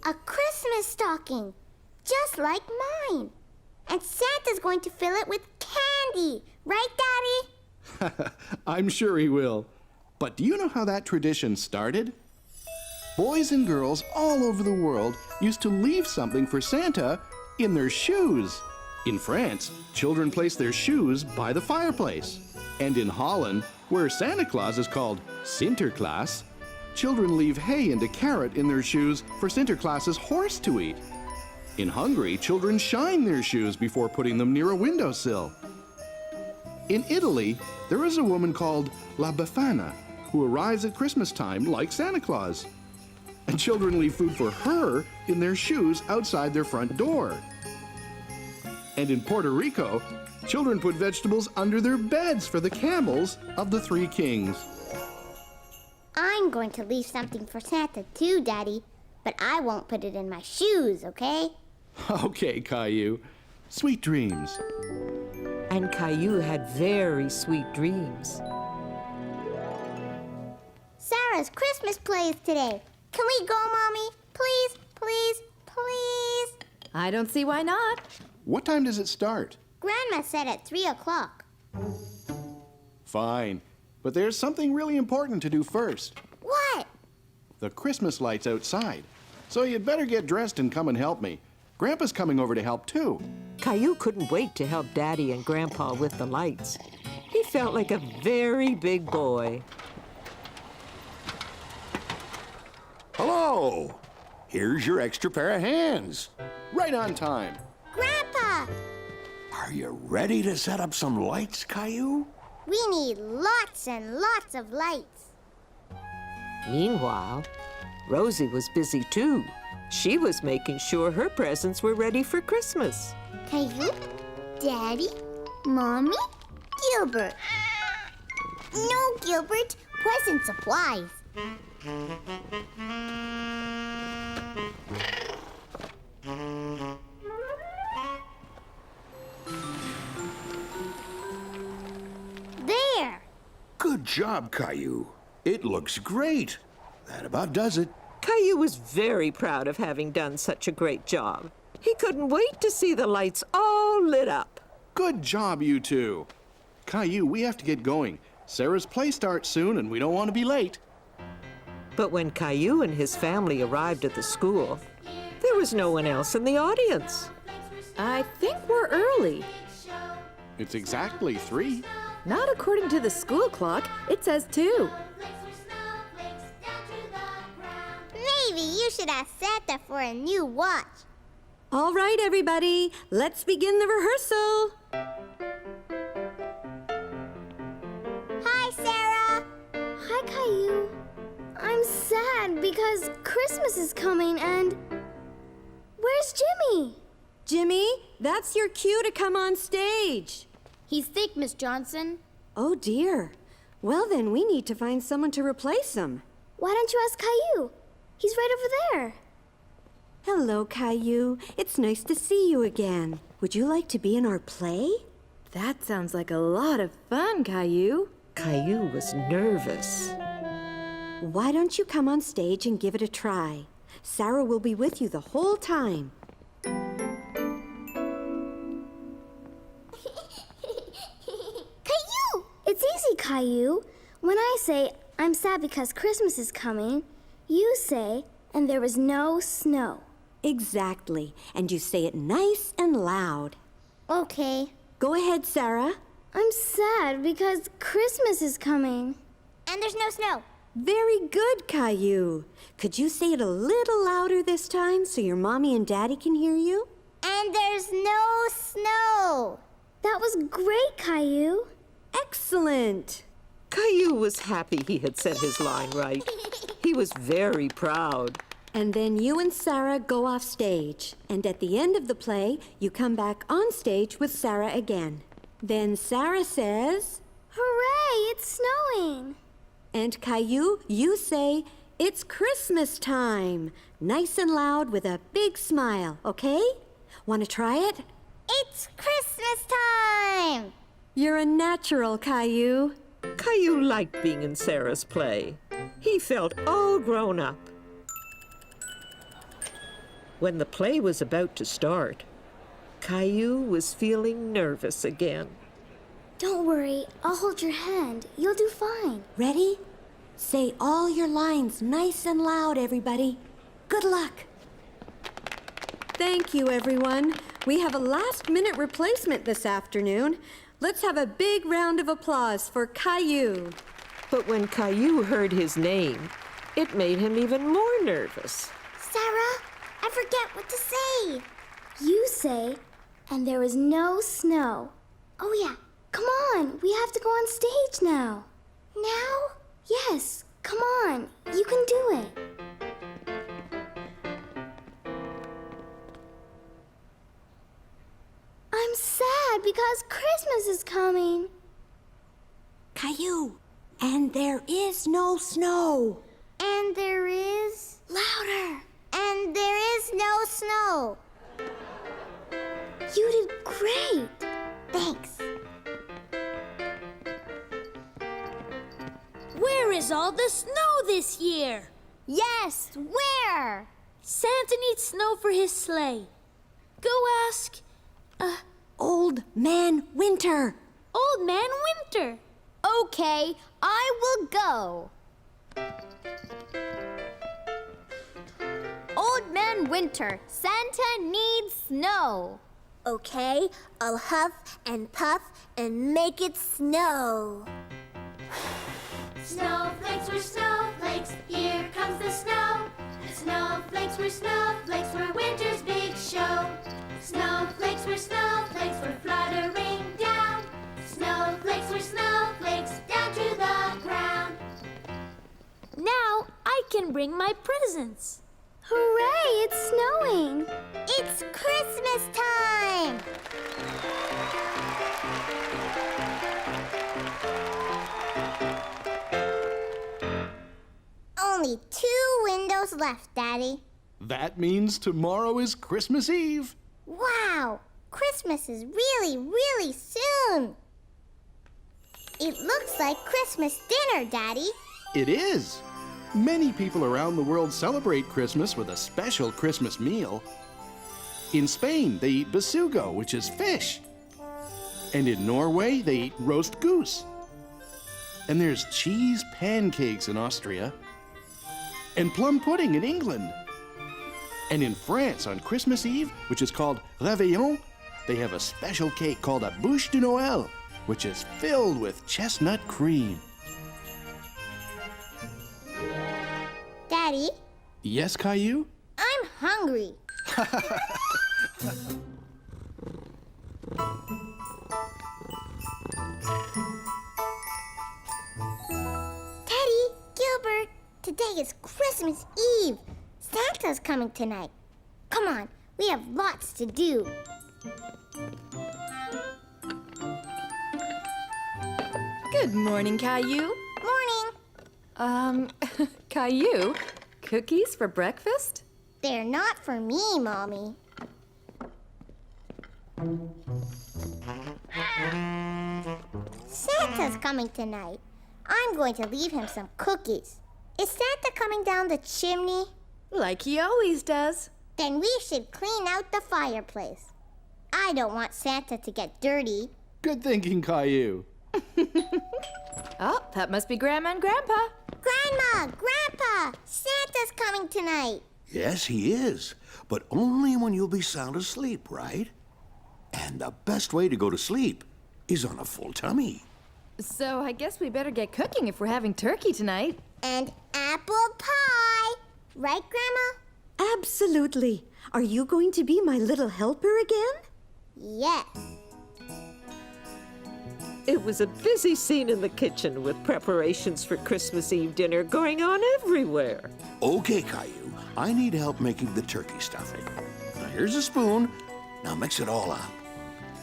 B: A Christmas stocking, just like mine. And Santa's going to fill it with candy. Right, Daddy?
C: I'm sure he will. But do you know how that tradition started? Boys and girls all over the world used to leave something for Santa in their shoes. In France, children place their shoes by the fireplace. And in Holland, where Santa Claus is called Sinterklaas, children leave hay and a carrot in their shoes for Sinterklaas's horse to eat. In Hungary, children shine their shoes before putting them near a windowsill. In Italy, there is a woman called La Befana who arrives at Christmas time like Santa Claus. And children leave food for her in their shoes outside their front door. And in Puerto Rico, children put vegetables under their beds for the camels of the three kings.
B: I'm going to leave something for Santa too, Daddy. But I won't put it in my shoes, okay?
C: Okay, Caillou. Sweet dreams.
A: And Caillou had very sweet dreams.
B: Sarah's Christmas play is today. Can we go, Mommy? Please, please, please?
H: I don't see why not.
C: What time does it start?
B: Grandma said at 3 o'clock.
C: Fine. But there's something really important to do first.
B: What?
C: The Christmas lights outside. So you'd better get dressed and come and help me. Grandpa's coming over to help too.
A: Caillou couldn't wait to help Daddy and Grandpa with the lights. He felt like a very big boy.
N: Hello! Here's your extra pair of hands.
C: Right on time.
B: Grandpa!
N: Are you ready to set up some lights, Caillou?
B: We need lots and lots of lights.
A: Meanwhile, Rosie was busy too. She was making sure her presents were ready for Christmas.
B: Caillou, Daddy, Mommy, Gilbert. No, Gilbert, present supplies. There!
N: Good job, Caillou. It looks great. That about does it.
A: Caillou was very proud of having done such a great job. He couldn't wait to see the lights all lit up.
C: Good job, you two. Caillou, we have to get going. Sarah's play starts soon, and we don't want to be late.
A: But when Caillou and his family arrived at the school, there was no one else in the audience.
G: I think we're early.
C: It's exactly 3.
G: Not according to the school clock. It says 2.
B: Maybe you should ask Santa for a new watch.
M: All right, everybody, let's begin the rehearsal.
B: Hi, Sarah.
J: Hi, Caillou. I'm sad because Christmas is coming and... Where's Jimmy?
M: Jimmy, that's your cue to come on stage.
J: He's sick, Miss Johnson.
M: Oh, dear. Well, then we need to find someone to replace him.
J: Why don't you ask Caillou? He's right over there.
M: Hello, Caillou. It's nice to see you again. Would you like to be in our play?
D: That sounds like a lot of fun, Caillou.
A: Caillou was nervous.
M: Why don't you come on stage and give it a try? Sarah will be with you the whole time.
J: Caillou! It's easy, Caillou. When I say, I'm sad because Christmas is coming, you say, and there was no snow.
M: Exactly. And you say it nice and loud.
J: Okay.
M: Go ahead, Sarah.
J: I'm sad because Christmas is coming.
B: And there's no snow.
M: Very good, Caillou. Could you say it a little louder this time so your mommy and daddy can hear you?
B: And there's no snow.
J: That was great, Caillou.
M: Excellent.
A: Caillou was happy he had said his line right. He was very proud.
M: And then you and Sarah go off stage. And at the end of the play, you come back on stage with Sarah again. Then Sarah says,
J: Hooray, it's snowing.
M: And Caillou, you say, it's Christmas time. Nice and loud with a big smile, okay? Want to try it?
B: It's Christmas time.
M: You're a natural, Caillou.
A: Caillou liked being in Sarah's play. He felt all grown up. When the play was about to start, Caillou was feeling nervous again.
J: Don't worry, I'll hold your hand. You'll do fine.
M: Ready? Say all your lines nice and loud, everybody. Good luck. Thank you, everyone. We have a last-minute replacement this afternoon. Let's have a big round of applause for Caillou.
A: But when Caillou heard his name, it made him even more nervous.
B: Sarah, I forget what to say.
J: You say, and there was no snow. Oh, yeah. Come on, we have to go on stage now.
B: Now?
J: Yes, come on. You can do it. I'm sad because Christmas is coming.
M: Caillou, and there is no snow.
B: And there is...
J: Louder.
B: And there is no snow.
J: You did great.
B: Thanks.
H: Where is all the snow this year?
B: Yes, where?
H: Santa needs snow for his sleigh. Go ask,
M: Old Man Winter.
H: Old Man Winter.
B: Okay, I will go. Old Man Winter, Santa needs snow. Okay, I'll huff and puff and make it snow.
P: Snowflakes were snowflakes, here comes the snow. Snowflakes were snowflakes for winter's big show. Snowflakes were snowflakes for fluttering down. Snowflakes were snowflakes down to the ground.
G: Now I can bring my presents.
B: Hooray, it's snowing! It's Christmas time! Only 2 windows left, Daddy.
C: That means tomorrow is Christmas Eve.
B: Wow! Christmas is really, really soon! It looks like Christmas dinner, Daddy.
C: It is. Many people around the world celebrate Christmas with a special Christmas meal. In Spain, they eat besugo, which is fish. And in Norway, they eat roast goose. And there's cheese pancakes in Austria. And plum pudding in England. And in France, on Christmas Eve, which is called Réveillon, they have a special cake called a bûche de Noël, which is filled with chestnut cream.
B: Daddy,
C: Yes, Caillou?
B: I'm hungry. Teddy, Gilbert, today is Christmas Eve. Santa's coming tonight. Come on, we have lots to do.
D: Good morning, Caillou.
B: Morning.
D: Caillou, cookies for breakfast?
B: They're not for me, Mommy. Santa's coming tonight. I'm going to leave him some cookies. Is Santa coming down the chimney?
D: Like he always does.
B: Then we should clean out the fireplace. I don't want Santa to get dirty.
C: Good thinking, Caillou.
D: Oh, that must be Grandma and Grandpa.
B: Grandma, Grandpa, Santa's coming tonight.
Q: Yes, he is, but only when you'll be sound asleep, right? And the best way to go to sleep is on a full tummy.
D: So I guess we better get cooking if we're having turkey tonight.
B: And apple pie. Right, Grandma?
M: Absolutely. Are you going to be my little helper again?
B: Yes.
A: It was a busy scene in the kitchen with preparations for Christmas Eve dinner going on everywhere.
Q: Okay, Caillou, I need help making the turkey stuffing. Now here's a spoon. Now mix it all up.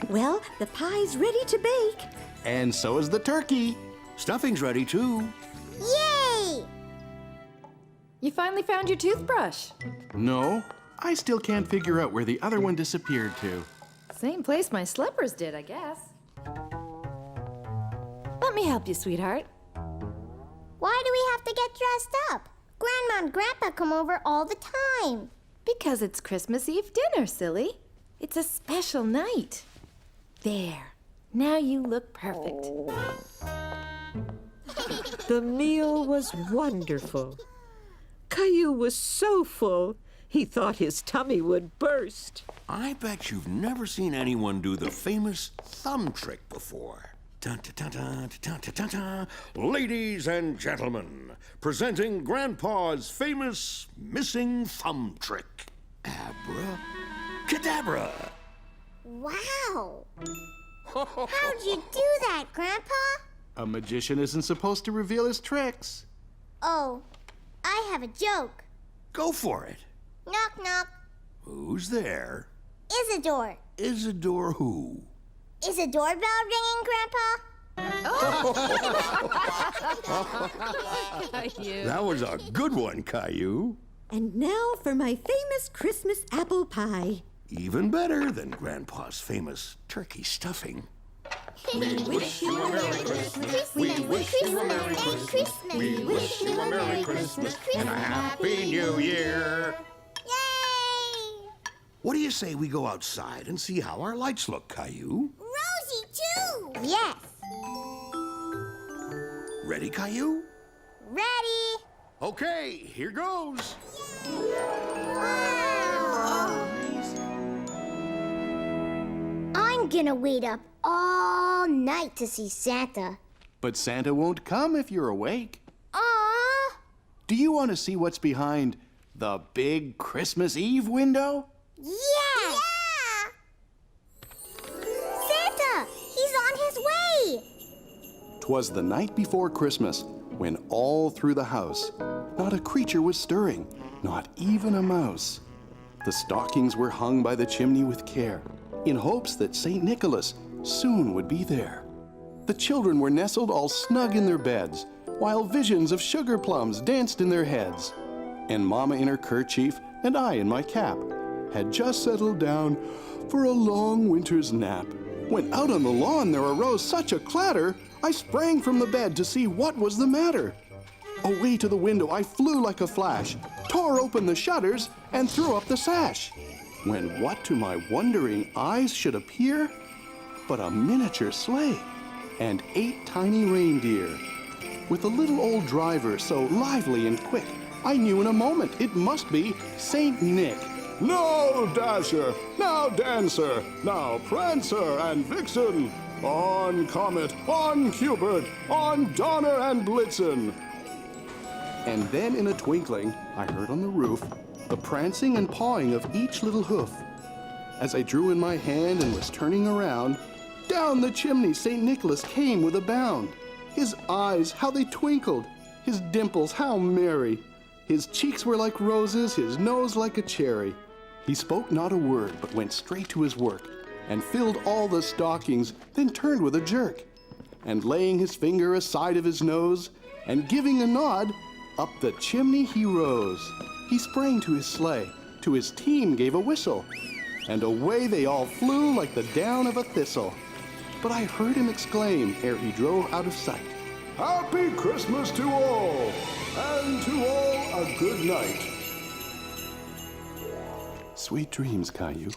M: Well, the pie's ready to bake.
C: And so is the turkey.
Q: Stuffing's ready, too.
B: Yay!
D: You finally found your toothbrush.
C: No, I still can't figure out where the other one disappeared to.
D: Same place my slippers did, I guess. Let me help you, sweetheart.
B: Why do we have to get dressed up? Grandma and Grandpa come over all the time.
D: Because it's Christmas Eve dinner, silly. It's a special night. There. Now you look perfect.
A: The meal was wonderful. Caillou was so full, he thought his tummy would burst.
Q: I bet you've never seen anyone do the famous thumb trick before. Dun, dun, dun, dun, dun, dun, dun. Ladies and gentlemen, presenting Grandpa's famous missing thumb trick. Abracadabra.
B: Wow. How'd you do that, Grandpa?
C: A magician isn't supposed to reveal his tricks.
B: Oh, I have a joke.
Q: Go for it.
B: Knock, knock.
Q: Who's there?
B: Isidore.
Q: Isidore who?
B: Is a doorbell ringing, Grandpa?
Q: That was a good one, Caillou.
M: And now for my famous Christmas apple pie.
Q: Even better than Grandpa's famous turkey stuffing.
B: We wish you a Merry Christmas. We wish you a Merry Christmas.
N: We wish you a Merry Christmas and a Happy New Year.
B: Yay!
Q: What do you say we go outside and see how our lights look, Caillou?
B: Rosie, too! Yes.
Q: Ready, Caillou?
B: Ready.
N: Okay, here goes.
B: Wow! I'm gonna wait up all night to see Santa.
C: But Santa won't come if you're awake.
B: Aww!
C: Do you want to see what's behind the big Christmas Eve window?
B: Yeah! Santa! He's on his way!
C: 'Twas the night before Christmas, when all through the house, not a creature was stirring, not even a mouse. The stockings were hung by the chimney with care, in hopes that St. Nicholas soon would be there. The children were nestled all snug in their beds, while visions of sugar plums danced in their heads. And Mama in her kerchief and I in my cap had just settled down for a long winter's nap, when out on the lawn there arose such a clatter, I sprang from the bed to see what was the matter. Away to the window I flew like a flash, tore open the shutters, and threw up the sash. When what to my wondering eyes should appear but a miniature sleigh and 8 tiny reindeer. With a little old driver so lively and quick, I knew in a moment it must be Saint Nick.
N: Now, Dasher, now, Dancer, now, Prancer and Vixen, on Comet, on Cupid, on Donner and Blitzen.
C: And then in a twinkling, I heard on the roof the prancing and pawing of each little hoof. As I drew in my hand and was turning around, down the chimney St. Nicholas came with a bound. His eyes, how they twinkled, his dimples, how merry. His cheeks were like roses, his nose like a cherry. He spoke not a word, but went straight to his work, and filled all the stockings, then turned with a jerk. And laying his finger aside of his nose, and giving a nod, up the chimney he rose. He sprang to his sleigh, to his team gave a whistle, and away they all flew like the down of a thistle. But I heard him exclaim, ere he drove out of sight,
N: Happy Christmas to all, and to all a good night.
C: Sweet dreams, Caillou.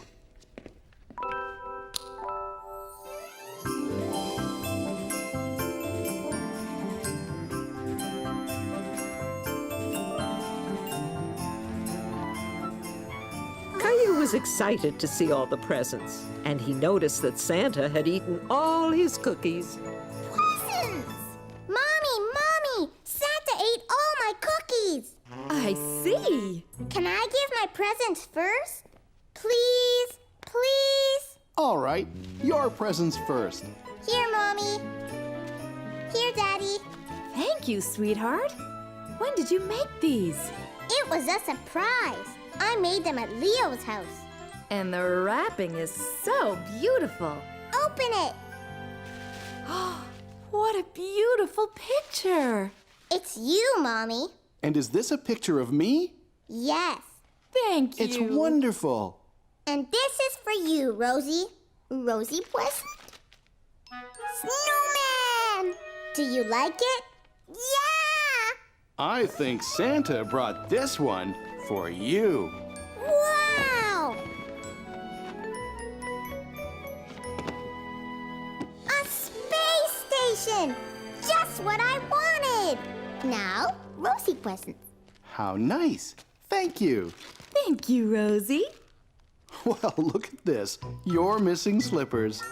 A: Caillou was excited to see all the presents, and he noticed that Santa had eaten all his cookies.
B: Presents! Mommy! Santa ate all my cookies!
D: I see.
B: Can I give my presents first? Please?
C: All right, your presents first.
B: Here, Mommy. Here, Daddy.
D: Thank you, sweetheart. When did you make these?
B: It was a surprise. I made them at Leo's house.
D: And the wrapping is so beautiful.
B: Open it.
D: What a beautiful picture.
B: It's you, Mommy.
C: And is this a picture of me?
B: Yes.
D: Thank you.
C: It's wonderful.
B: And this is for you, Rosie. Rosie present? Snowman! Do you like it? Yeah!
C: I think Santa brought this one for you.
B: Wow! A space station! Just what I wanted! Now, Rosie presents.
C: How nice. Thank you.
D: Thank you, Rosie.
C: Well, look at this. Your missing slippers.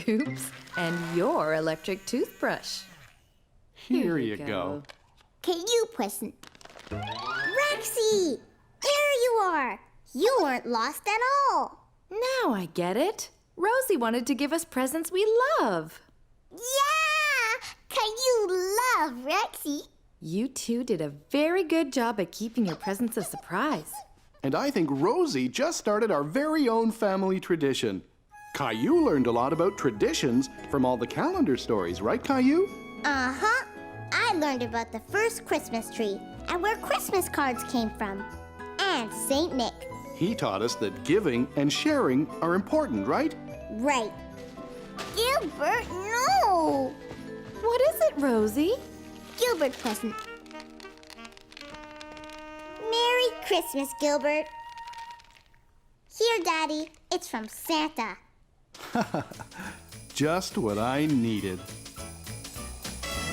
D: Oops. And your electric toothbrush.
C: Here you go.
B: Caillou present. Rexy! There you are! You weren't lost at all.
D: Now I get it. Rosie wanted to give us presents we love.
B: Yeah! Caillou love Rexy.
D: You two did a very good job at keeping your presents a surprise.
C: And I think Rosie just started our very own family tradition. Caillou learned a lot about traditions from all the calendar stories, right, Caillou?
B: Uh-huh. I learned about the first Christmas tree and where Christmas cards came from. And Saint Nick.
C: He taught us that giving and sharing are important, right?
B: Right. Gilbert, no!
D: What is it, Rosie?
B: Gilbert present. Merry Christmas, Gilbert. Here, Daddy. It's from Santa.
C: Just what I needed.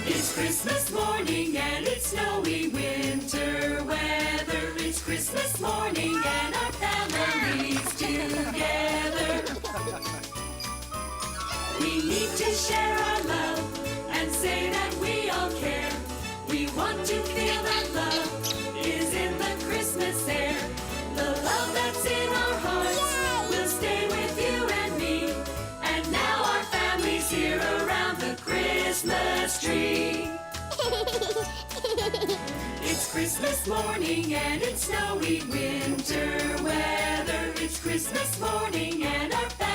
R: It's Christmas morning and it's snowy winter weather. It's Christmas morning and our family's together. share our love and say that we all care. We want to feel that love is in the Christmas air. The love that's in our hearts will stay with you and me. And now our family's here around the Christmas tree. It's Christmas morning and it's snowy winter weather. It's Christmas morning and our family